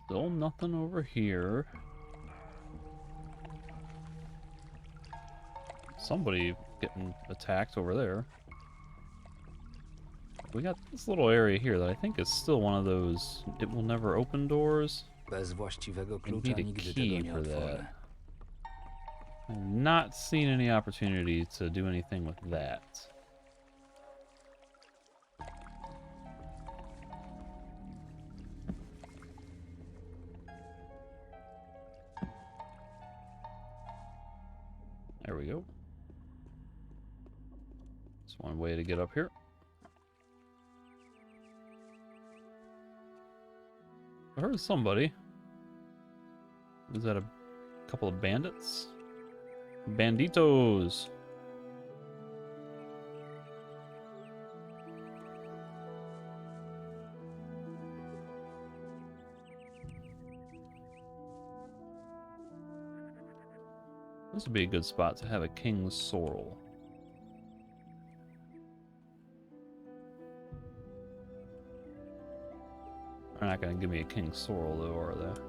Still nothing over here. Somebody getting attacked over there. We got this little area here that I think is still one of those it will never open doors. Bez właściwego I klucza need a nigdy key tego nie for otworzę. that. I've not seen any opportunity to do anything with that. There we go. That's one way to get up here. I heard somebody. Is that a couple of bandits? Banditos! This would be a good spot to have a king's sorrel. They're not going to give me a king's sorrel, though, are they?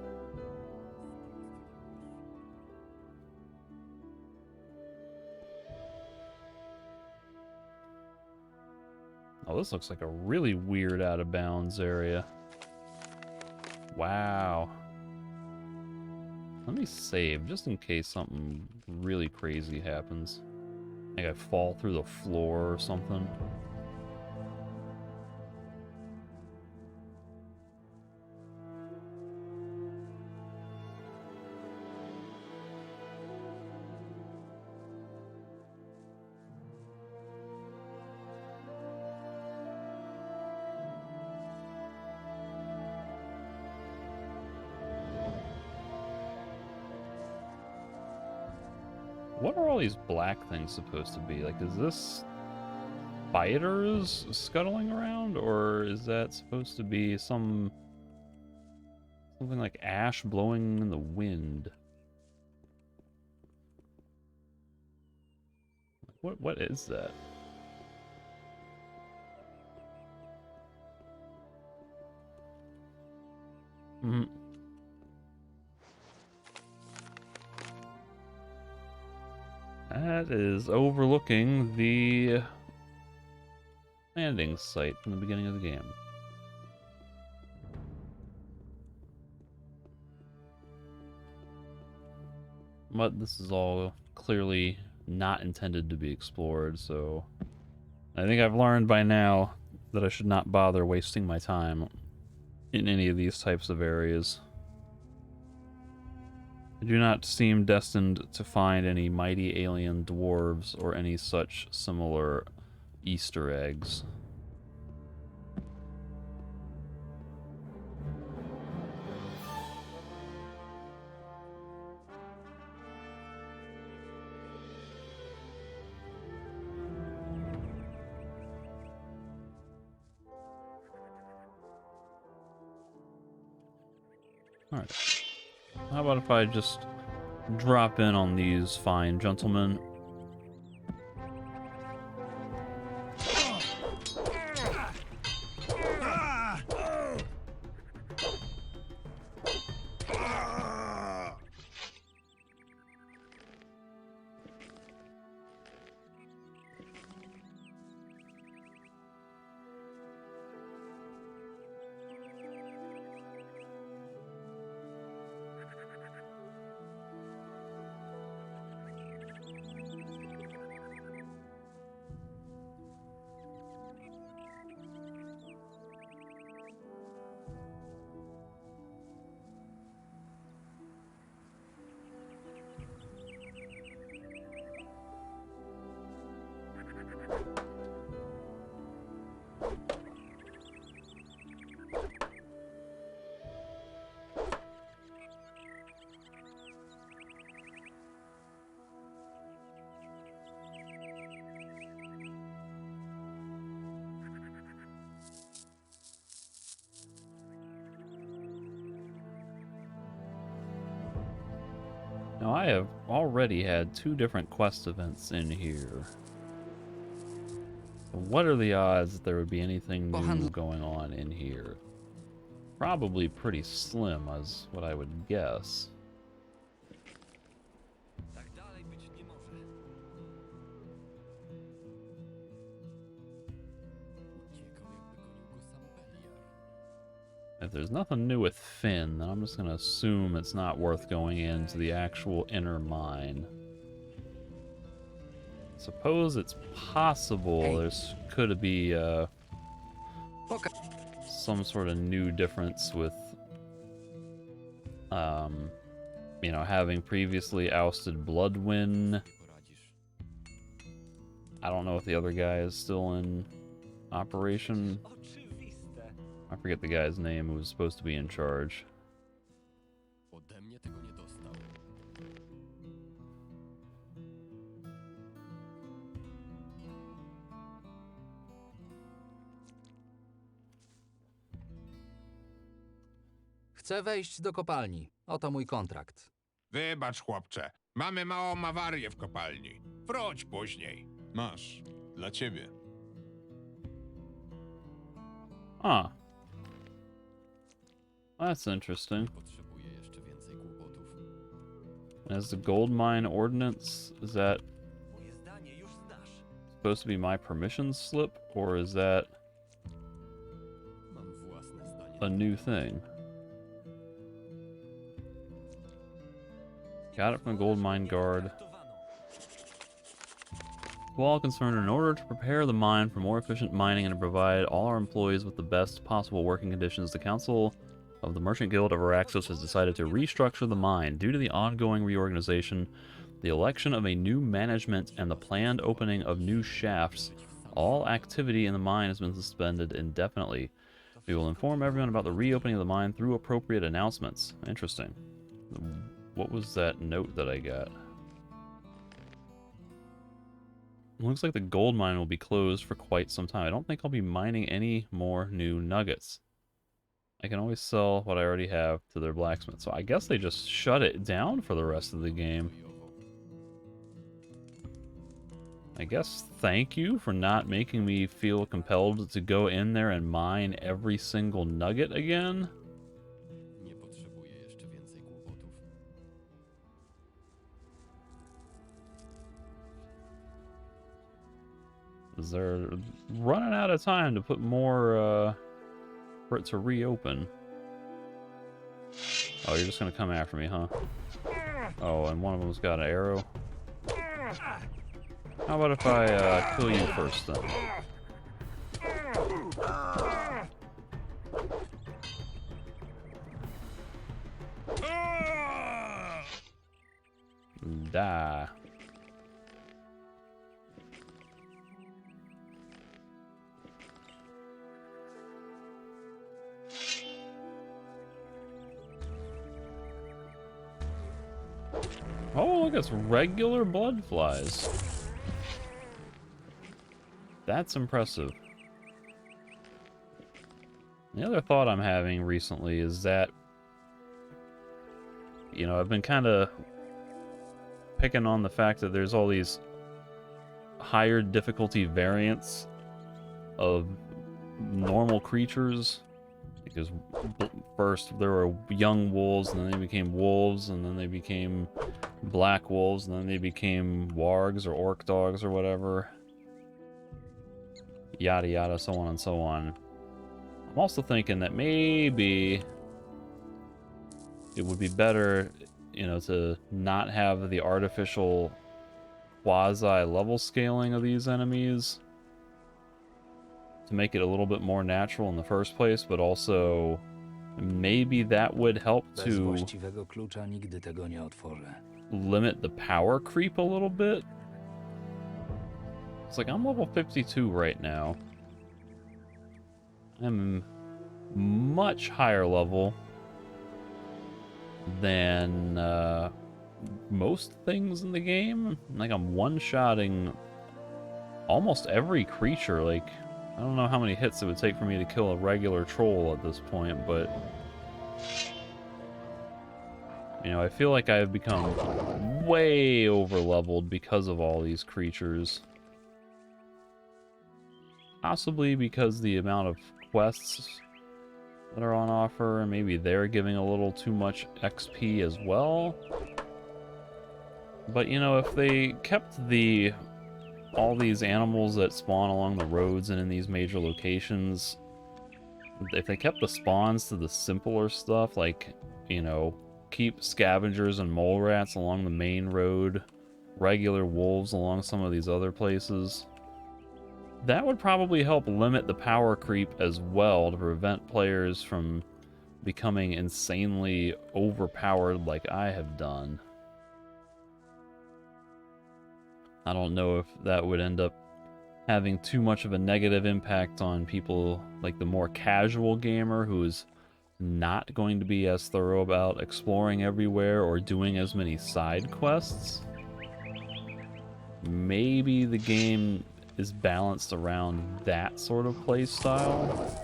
Oh, this looks like a really weird out-of-bounds area. Wow. Let me save, just in case something really crazy happens. Like I fall through the floor or something. What are all these black things supposed to be? Like, is this spiders scuttling around, or is that supposed to be something like ash blowing in the wind? What is that? That is overlooking the landing site from the beginning of the game. But this is all clearly not intended to be explored, so I think I've learned by now that I should not bother wasting my time in any of these types of areas. I do not seem destined to find any mighty alien dwarves or any such similar Easter eggs. Alright. How about if I just drop in on these fine gentlemen? Now, I have already had 2 different quest events in here. So what are the odds that there would be anything new going on in here? Probably pretty slim, as what I would guess. If there's nothing new with Finn, then I'm just going to assume it's not worth going into the actual inner mine. Suppose it's possible there's could be some sort of new difference with, you know, having previously ousted Bloodwind I don't know if the other guy is still in operation. I forget the guy's name who was supposed to be in charge. Ode mnie tego nie dostał. Chcę wejść do kopalni. Oto mój kontrakt. Wybacz, chłopcze. Mamy małą awarię w kopalni. Wróć później. Masz. Dla ciebie. Ah. That's interesting. Potrzebuję jeszcze więcej kłopotów. As the gold mine ordinance, is that Moje zdanie już znasz. supposed to be my permission slip, or is that Mam własne zdanie. a new thing? Got it from the gold mine guard. To all concerned, in order to prepare the mine for more efficient mining and to provide all our employees with the best possible working conditions, the Council of the Merchant Guild of Archolos has decided to restructure the mine. Due to the ongoing reorganization, the election of a new management, and the planned opening of new shafts, all activity in the mine has been suspended indefinitely. We will inform everyone about the reopening of the mine through appropriate announcements. Interesting. What was that note that I got? Looks like the gold mine will be closed for quite some time. I don't think I'll be mining any more new nuggets. I can always sell what I already have to their blacksmith. So I guess they just shut it down for the rest of the game. I guess thank you for not making me feel compelled to go in there and mine every single nugget again. Nie potrzebuję jeszcze więcej kłopotów. They're running out of time to put more, for it to reopen. Oh, you're just gonna come after me, huh? Oh, and one of them's got an arrow. How about if I, kill you first, then? Die. Oh, look, it's regular blood flies. That's impressive. The other thought I'm having recently is that, you know, I've been kind of picking on the fact that there's all these higher difficulty variants of normal creatures. Because first there were young wolves, and then they became wolves, and then they became black wolves, and then they became wargs or orc dogs or whatever. Yada yada, so on and so on. I'm also thinking that maybe it would be better, you know, to not have the artificial quasi-level scaling of these enemies, to make it a little bit more natural in the first place, but also maybe that would help Bez właściwego klucza nigdy tego nie otworzę. limit the power creep a little bit. It's like I'm level 52 right now. I'm much higher level than most things in the game. Like I'm one-shotting almost every creature. Like, I don't know how many hits it would take for me to kill a regular troll at this point, but you know, I feel like I've become way over-leveled because of all these creatures. Possibly because the amount of quests that are on offer, and maybe they're giving a little too much XP as well. But you know, if they kept all these animals that spawn along the roads and in these major locations, if they kept the spawns to the simpler stuff, like, you know, keep scavengers and mole rats along the main road, regular wolves along some of these other places, that would probably help limit the power creep as well, to prevent players from becoming insanely overpowered like I have done. I don't know if that would end up having too much of a negative impact on people like the more casual gamer who is not going to be as thorough about exploring everywhere or doing as many side quests. Maybe the game is balanced around that sort of play style.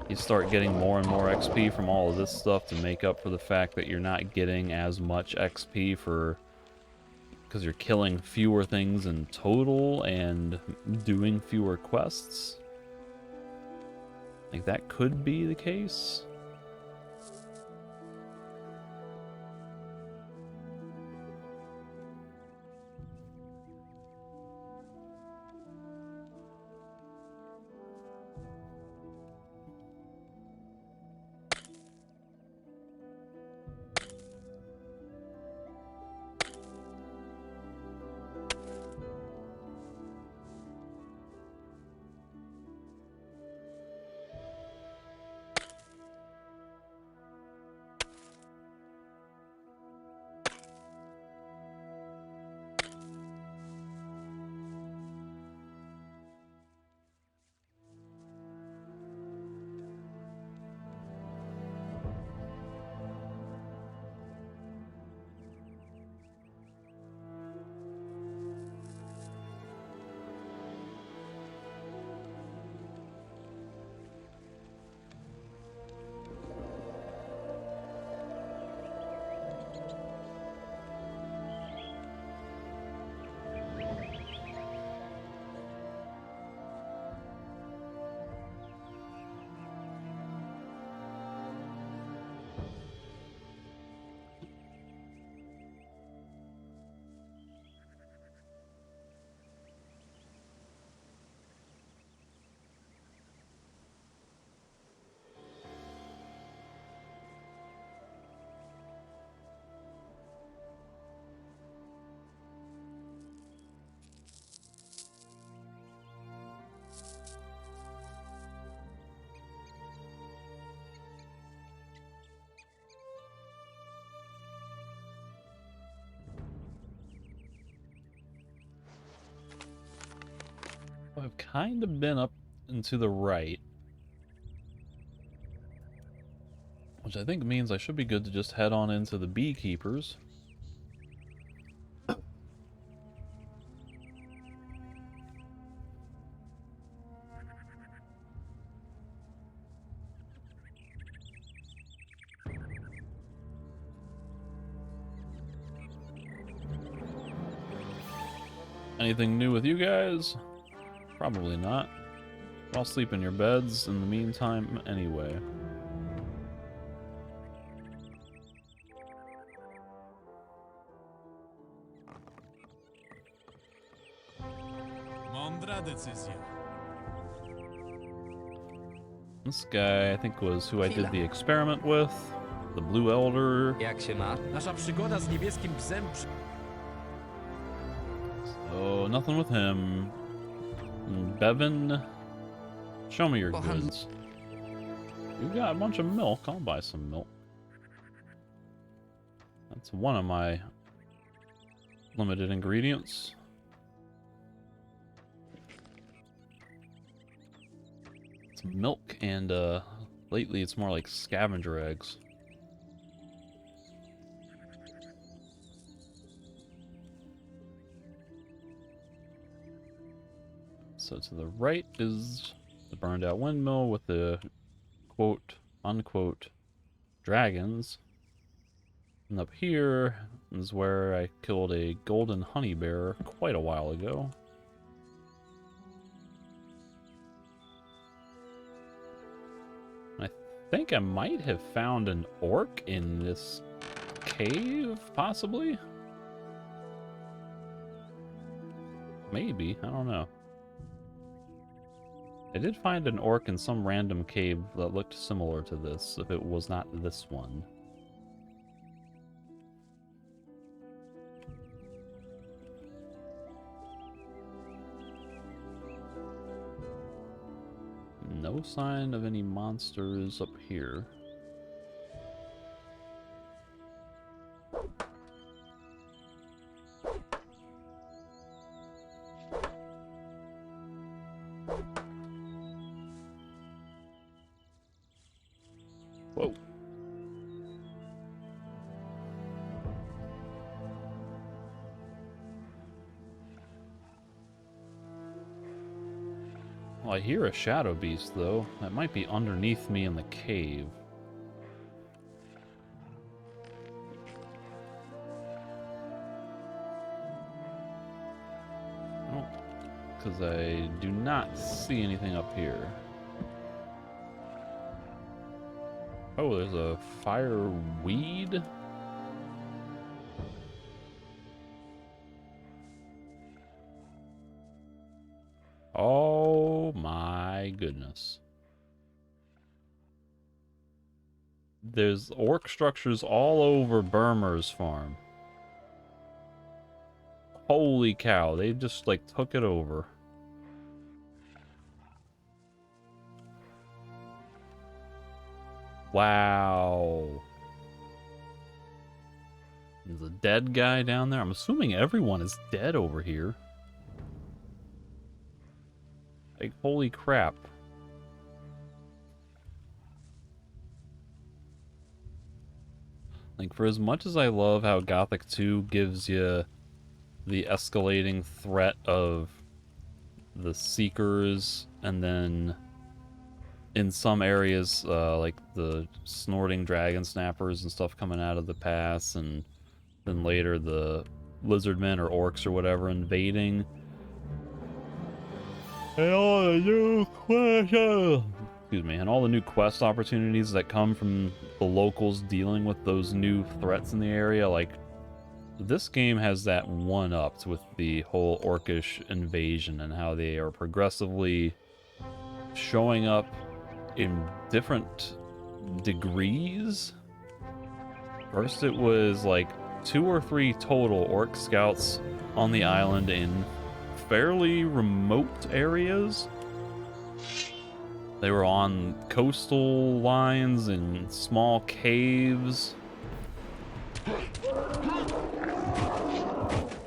You start getting more and more XP from all of this stuff to make up for the fact that you're not getting as much XP because you're killing fewer things in total and doing fewer quests. Like, that could be the case. I've kind of been up and to the right, which I think means I should be good to just head on into the beekeepers. Anything new with you guys? Probably not. I'll sleep in your beds in the meantime anyway. Mądra decyzja. This guy, I think, was who I did the experiment with. The Blue Elder. Jak się ma? Nasza przygoda z niebieskim psem So, nothing with him. Bevan, show me your goods. You got a bunch of milk. I'll buy some milk. That's one of my limited ingredients. It's milk and, lately it's more like scavenger eggs. So to the right is the burned out windmill with the quote unquote dragons. And up here is where I killed a golden honey bear quite a while ago. I think I might have found an orc in this cave, possibly? Maybe, I don't know. I did find an orc in some random cave that looked similar to this, if it was not this one. No sign of any monsters up here. Whoa. Well, I hear a shadow beast, though. That might be underneath me in the cave. Oh, because I do not see anything up here. Oh, there's a fire weed? Oh my goodness. There's orc structures all over Burmer's farm. Holy cow, they just like took it over. Wow. There's a dead guy down there. I'm assuming everyone is dead over here. Like, holy crap. Like, for as much as I love how Gothic 2 gives you the escalating threat of the Seekers, and then in some areas, like the snorting dragon snappers and stuff coming out of the pass, and then later the lizardmen or orcs or whatever invading. And all the new excuse me, and all the new quest opportunities that come from the locals dealing with those new threats in the area, like, this game has that one-upped with the whole orcish invasion and how they are progressively showing up in different degrees. First it was like 2 or 3 total orc scouts on the island in fairly remote areas. They were on coastal lines and small caves.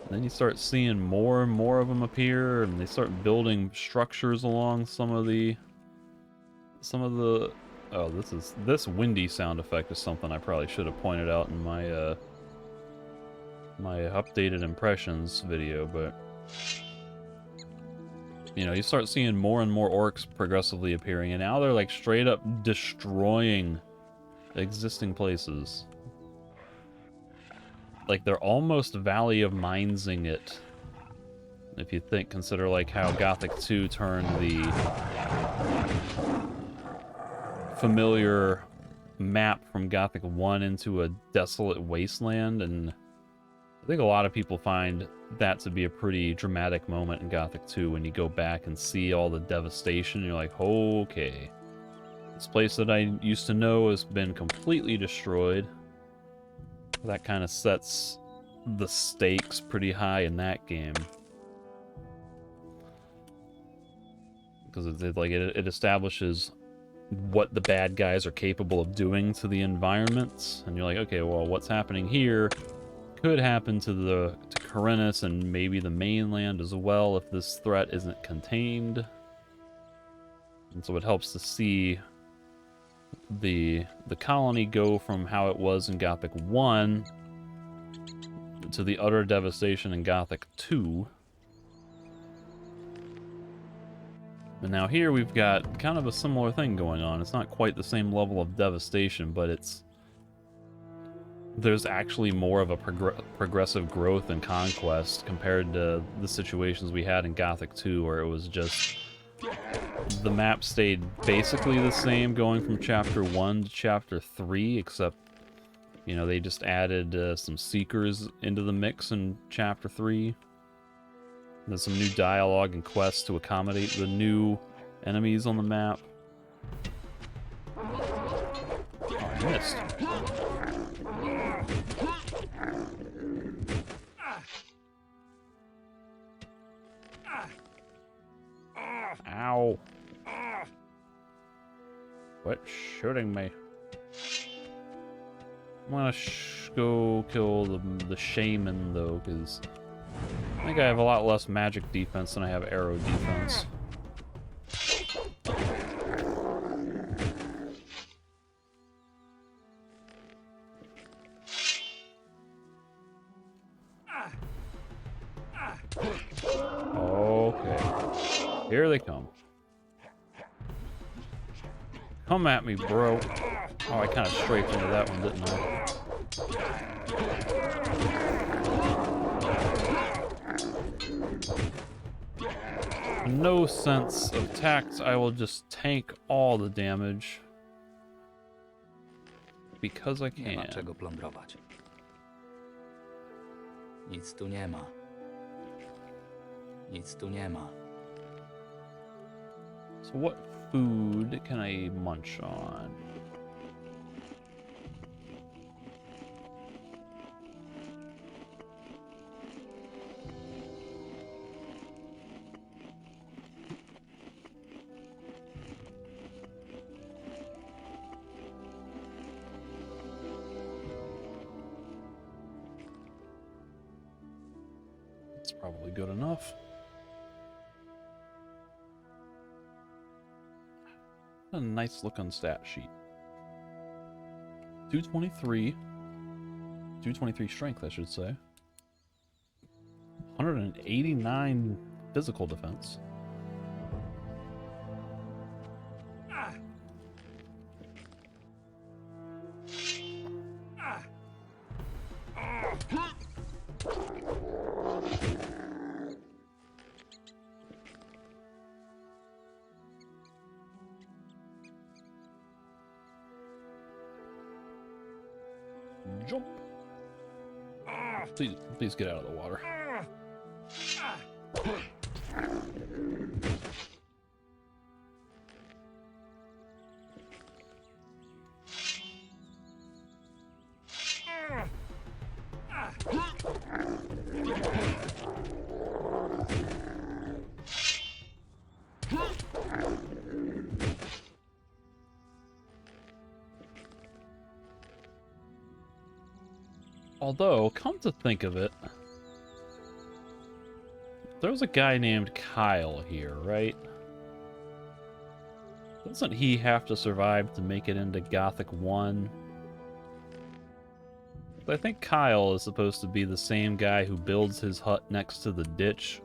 Then you start seeing more and more of them appear, and they start building structures along some of the oh, this windy sound effect is something I probably should have pointed out in my my updated impressions video, but you know, you start seeing more and more orcs progressively appearing, and now they're like straight up destroying existing places. Like, they're almost Valley of Minesing it. If you consider like how Gothic 2 turned the familiar map from Gothic 1 into a desolate wasteland, and I think a lot of people find that to be a pretty dramatic moment in Gothic 2 when you go back and see all the devastation, and you're like, okay, this place that I used to know has been completely destroyed. That kind of sets the stakes pretty high in that game, because it establishes what the bad guys are capable of doing to the environments, and you're like, okay, well, what's happening here could happen to Corinus and maybe the mainland as well if this threat isn't contained. And so it helps to see the colony go from how it was in Gothic 1 to the utter devastation in Gothic 2. And now here we've got kind of a similar thing going on. It's not quite the same level of devastation, but there's actually more of a progressive growth and conquest compared to the situations we had in Gothic 2, where it was just the map stayed basically the same going from Chapter 1 to Chapter 3, except, you know, they just added some Seekers into the mix in Chapter 3. There's some new dialogue and quests to accommodate the new enemies on the map. Oh, I missed. Ow. Quit shooting me. I'm gonna go kill the shaman, though, because I think I have a lot less magic defense than I have arrow defense. Here they come. Come at me, bro. Oh, I kind of strafed into that one, didn't I? No sense of tact. I will just tank all the damage. Because I can. Nie ma czego plądrować. Nic tu nie ma. Nic tu nie ma. So what food can I munch on? It's probably good enough. A nice looking stat sheet. 223 strength, I should say. 189 physical defense. Jump. Please get out of the water. Although, come to think of it, there was a guy named Kyle here, right? Doesn't he have to survive to make it into Gothic 1? I think Kyle is supposed to be the same guy who builds his hut next to the ditch,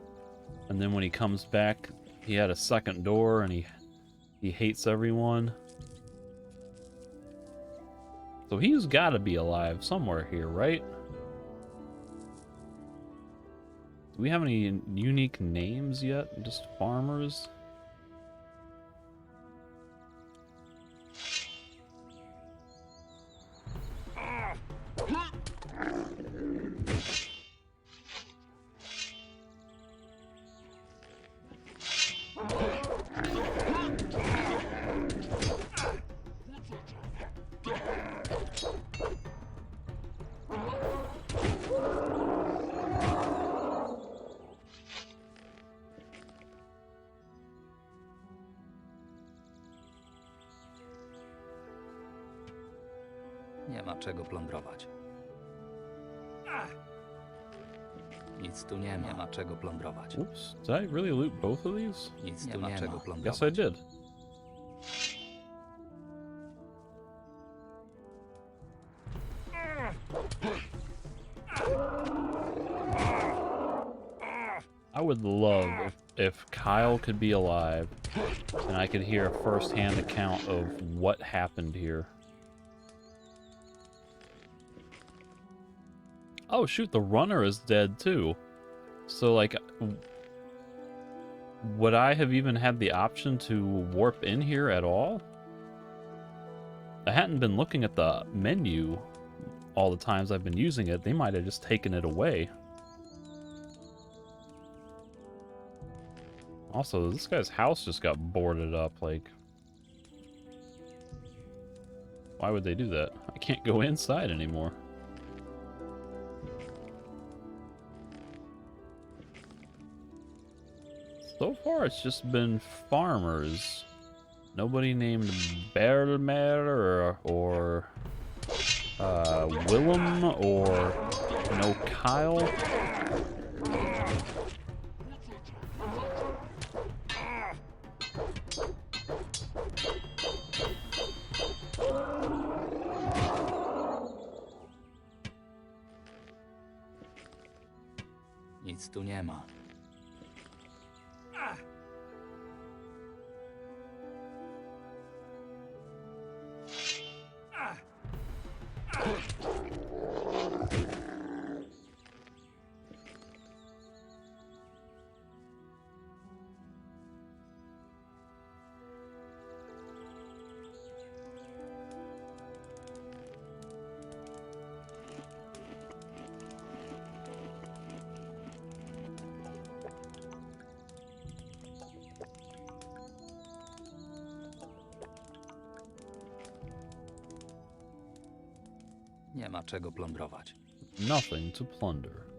and then when he comes back, he had a second door and he hates everyone. So he's got to be alive somewhere here, right? Do we have any unique names yet? Just farmers? Nie ma czego plądrować. Nic tu nie ma. Nie ma czego plądrować. Oops, did I really loot both of these? Nic tu nie ma czego plądrować. Yes, I did. I would love if Kyle could be alive and I could hear a first-hand account of what happened here. Oh shoot, the runner is dead too. So like, would I have even had the option to warp in here at all? I hadn't been looking at the menu all the times I've been using it. They might have just taken it away. Also, this guy's house just got boarded up, like... Why would they do that? I can't go inside anymore. So far, it's just been farmers. Nobody named Bermer or Willem or no Kyle. Nic tu nie ma. Nie ma czego plądrować. Nothing to plunder.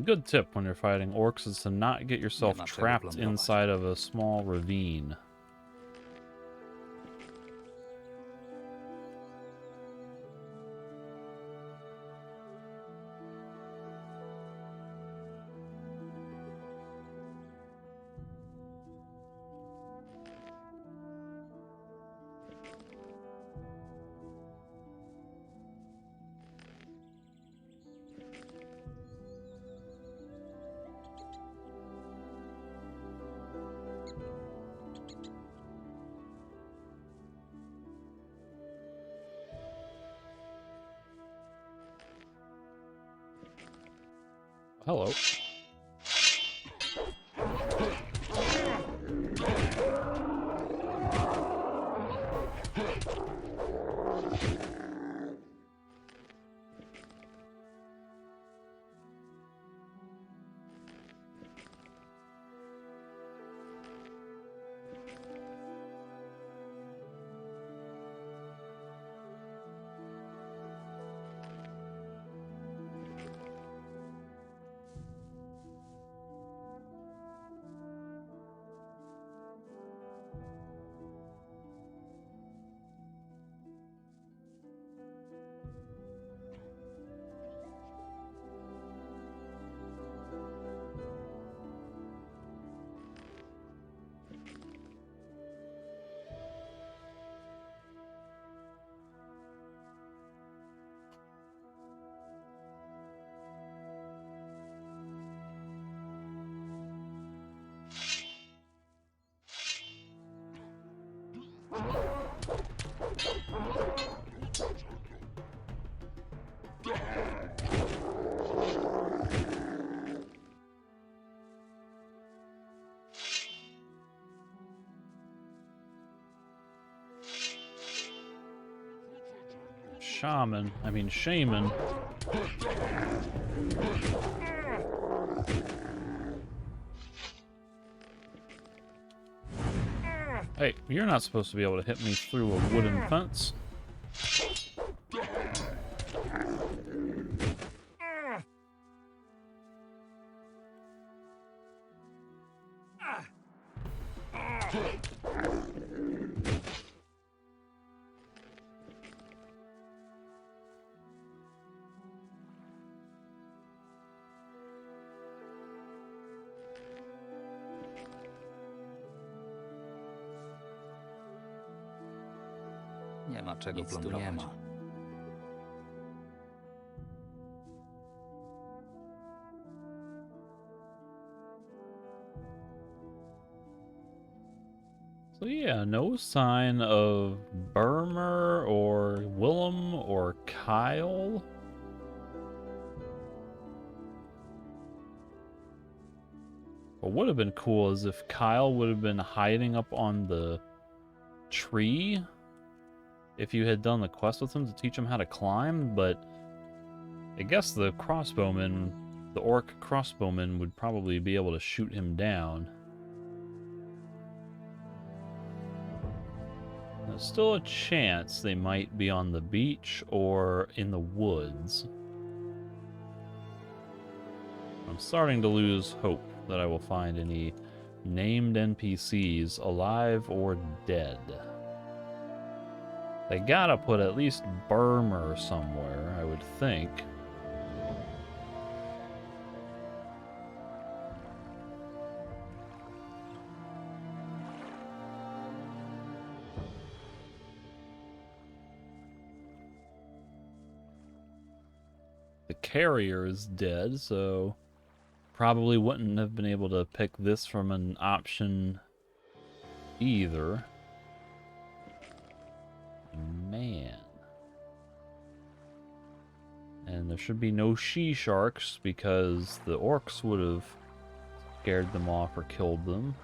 Good tip when you're fighting orcs is to not get yourself trapped inside of a small ravine. Hello. Shaman. Hey, you're not supposed to be able to hit me through a wooden fence. Nie ma czego plądrować. So yeah, no sign of Burmer or Willem or Kyle. What would have been cool is if Kyle would have been hiding up on the tree if you had done the quest with him to teach him how to climb, but I guess the crossbowman, the orc crossbowman, would probably be able to shoot him down. There's still a chance they might be on the beach or in the woods. I'm starting to lose hope that I will find any named NPCs alive or dead. They gotta put at least Burmer somewhere, I would think. The carrier is dead, so probably wouldn't have been able to pick this from an option either. Man. And there should be no she-sharks because the orcs would have scared them off or killed them.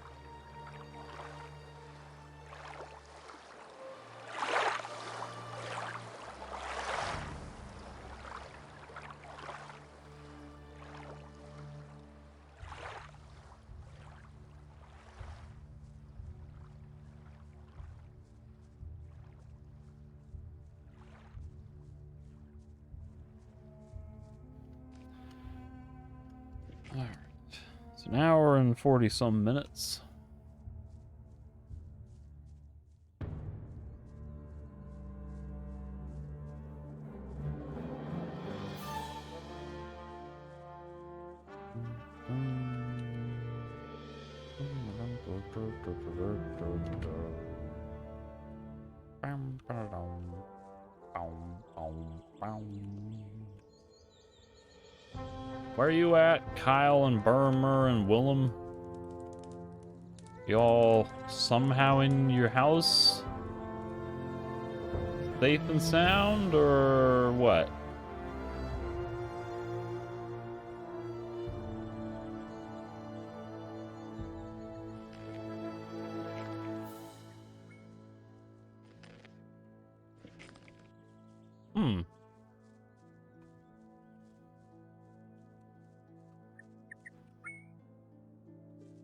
Alright. So now we're in 40-some minutes. Where are you at, Kyle and Burmer and Willem? Y'all somehow in your house? Safe and sound, or what?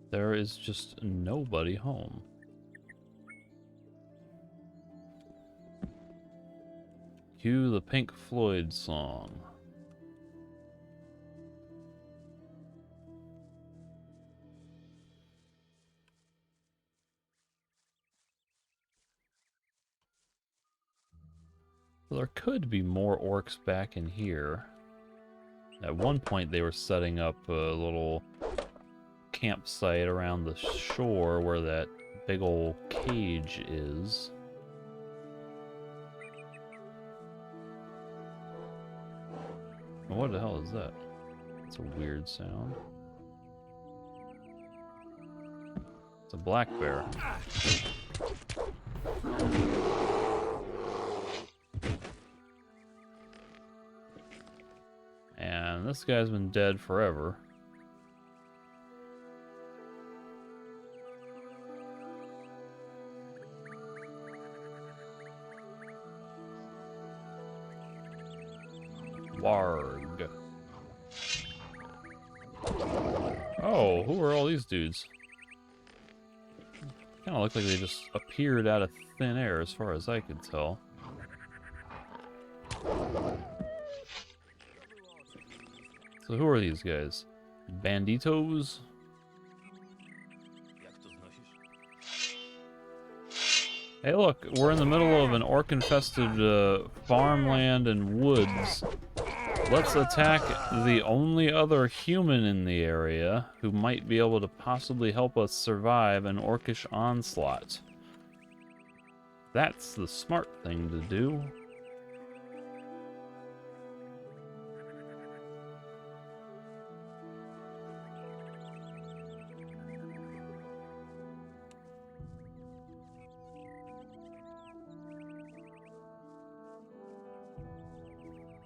There is just nobody home. Cue the Pink Floyd song. Well, there could be more orcs back in here. At one point they were setting up a little campsite around the shore where that big old cage is. What the hell is that? It's a weird sound. It's a black bear. And this guy's been dead forever. Warg. Oh, who are all these dudes? Kind of look like they just appeared out of thin air as far as I could tell. So who are these guys? Banditos? Hey look, we're in the middle of an orc-infested farmland and woods. Let's attack the only other human in the area who might be able to possibly help us survive an orcish onslaught. That's the smart thing to do.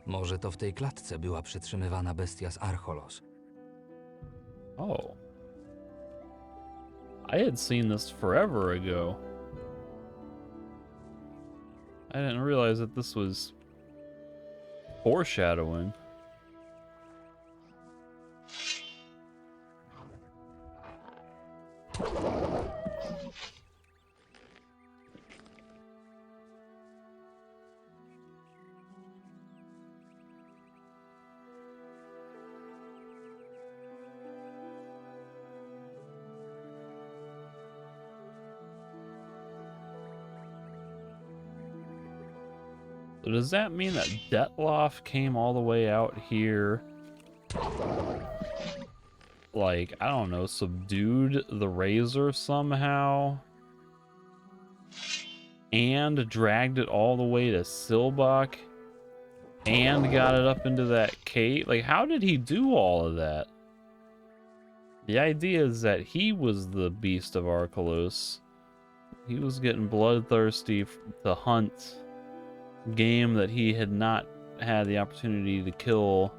Może to w tej klatce była przytrzymywana bestia z Archolos. Oh. I had seen this forever ago. I didn't realize that this was foreshadowing. So does that mean that Detloff came all the way out here, like, I don't know, subdued the Razor somehow, and dragged it all the way to Silbach, and got it up into that cave? Like, how did he do all of that? The idea is that he was the beast of Archolos. He was getting bloodthirsty to hunt game that he had not had the opportunity to kill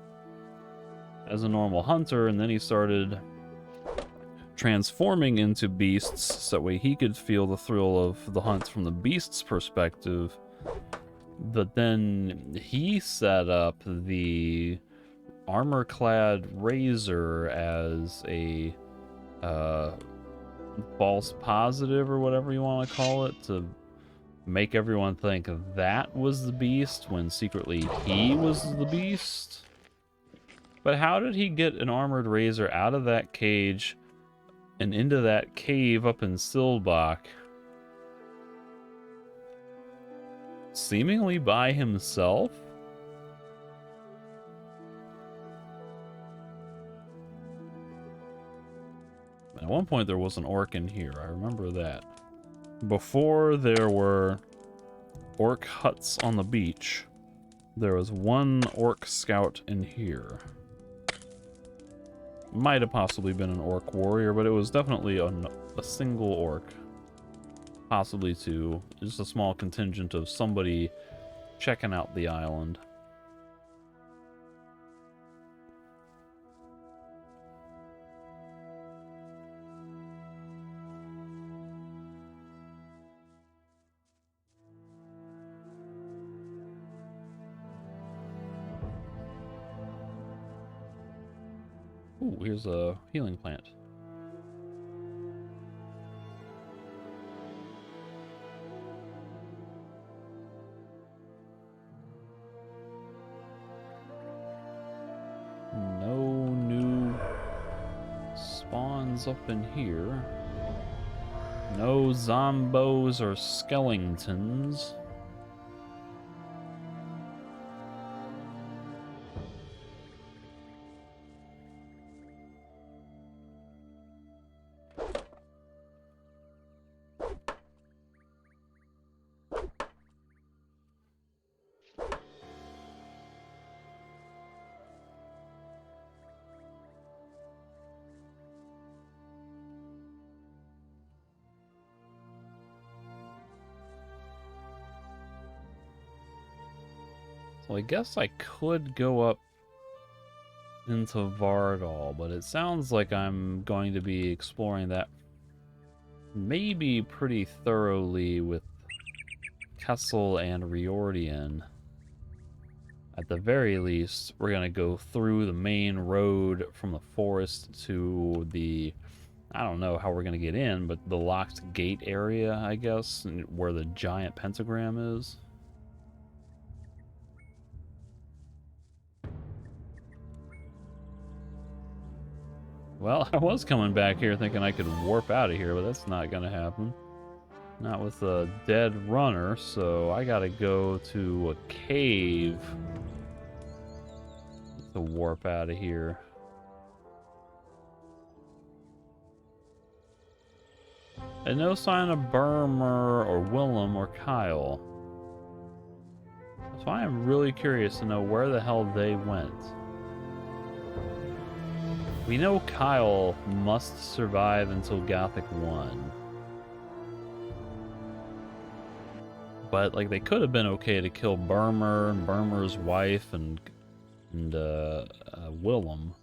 as a normal hunter, and then he started transforming into beasts so that way he could feel the thrill of the hunt from the beast's perspective. But then he set up the armor-clad Razor as a false positive, or whatever you want to call it, to make everyone think that was the beast when secretly he was the beast. But how did he get an armored razor out of that cage and into that cave up in Silbach? Seemingly by himself? At one point there was an orc in here, I remember that. Before there were orc huts on the beach, there was one orc scout in here. Might have possibly been an orc warrior, but it was definitely a single orc. Possibly two. Just a small contingent of somebody checking out the island. Ooh, here's a healing plant. No new spawns up in here. No zombos or skeletons. So I guess I could go up into Vardal, but it sounds like I'm going to be exploring that maybe pretty thoroughly with Kessel and Riordan. At the very least, we're going to go through the main road from the forest to the, I don't know how we're going to get in, but the locked gate area, I guess, where the giant pentagram is. Well, I was coming back here thinking I could warp out of here, but that's not going to happen. Not with a dead runner, so I got to go to a cave to warp out of here. And no sign of Burmer or Willem or Kyle. So I am really curious to know where the hell they went. We know Kyle must survive until Gothic 1. But, like, they could have been okay to kill Burmer and Burmer's wife and Willem.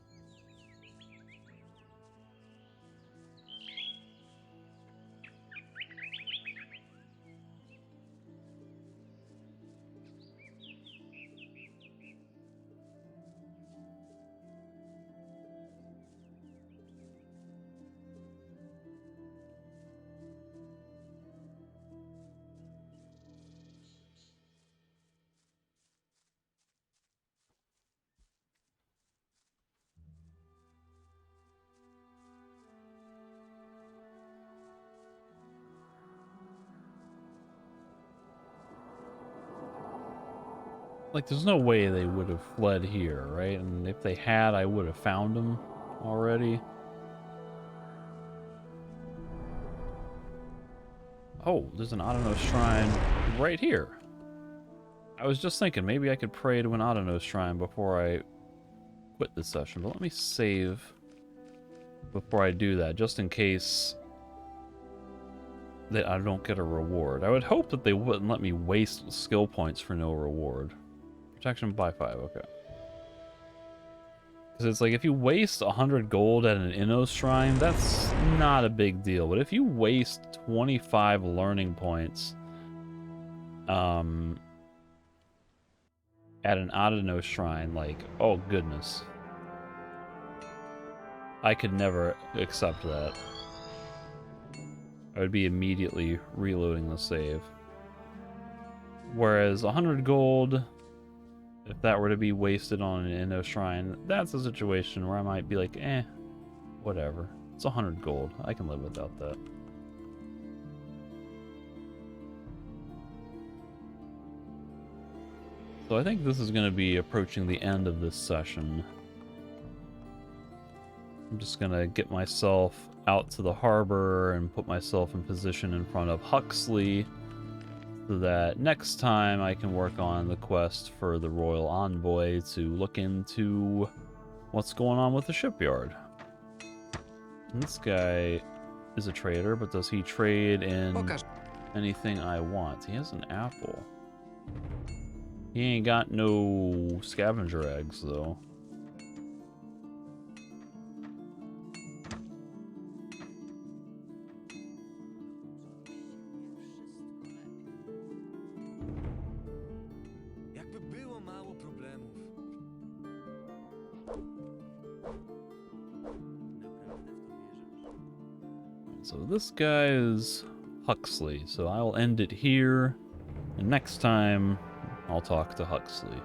Like, there's no way they would have fled here, right? And if they had, I would have found them already. Oh, there's an Autonos shrine right here. I was just thinking, maybe I could pray to an Autonos shrine before I quit this session. But let me save before I do that, just in case that I don't get a reward. I would hope that they wouldn't let me waste skill points for no reward. Protection by 5, okay. Because it's like, if you waste 100 gold at an Innos shrine, that's not a big deal. But if you waste 25 learning points at an Autonos shrine, like, oh goodness. I could never accept that. I would be immediately reloading the save. Whereas 100 gold if that were to be wasted on an Inno shrine, that's a situation where I might be like, eh, whatever. It's 100 gold. I can live without that. So I think this is going to be approaching the end of this session. I'm just going to get myself out to the harbor and put myself in position in front of Huxley so that next time I can work on the quest for the Royal Envoy to look into what's going on with the shipyard. And this guy is a trader, but does he trade in anything I want? He has an apple. He ain't got no scavenger eggs, though. Jakby było mało problemów. So this guy is Huxley, so I'll end it here, and next time I'll talk to Huxley.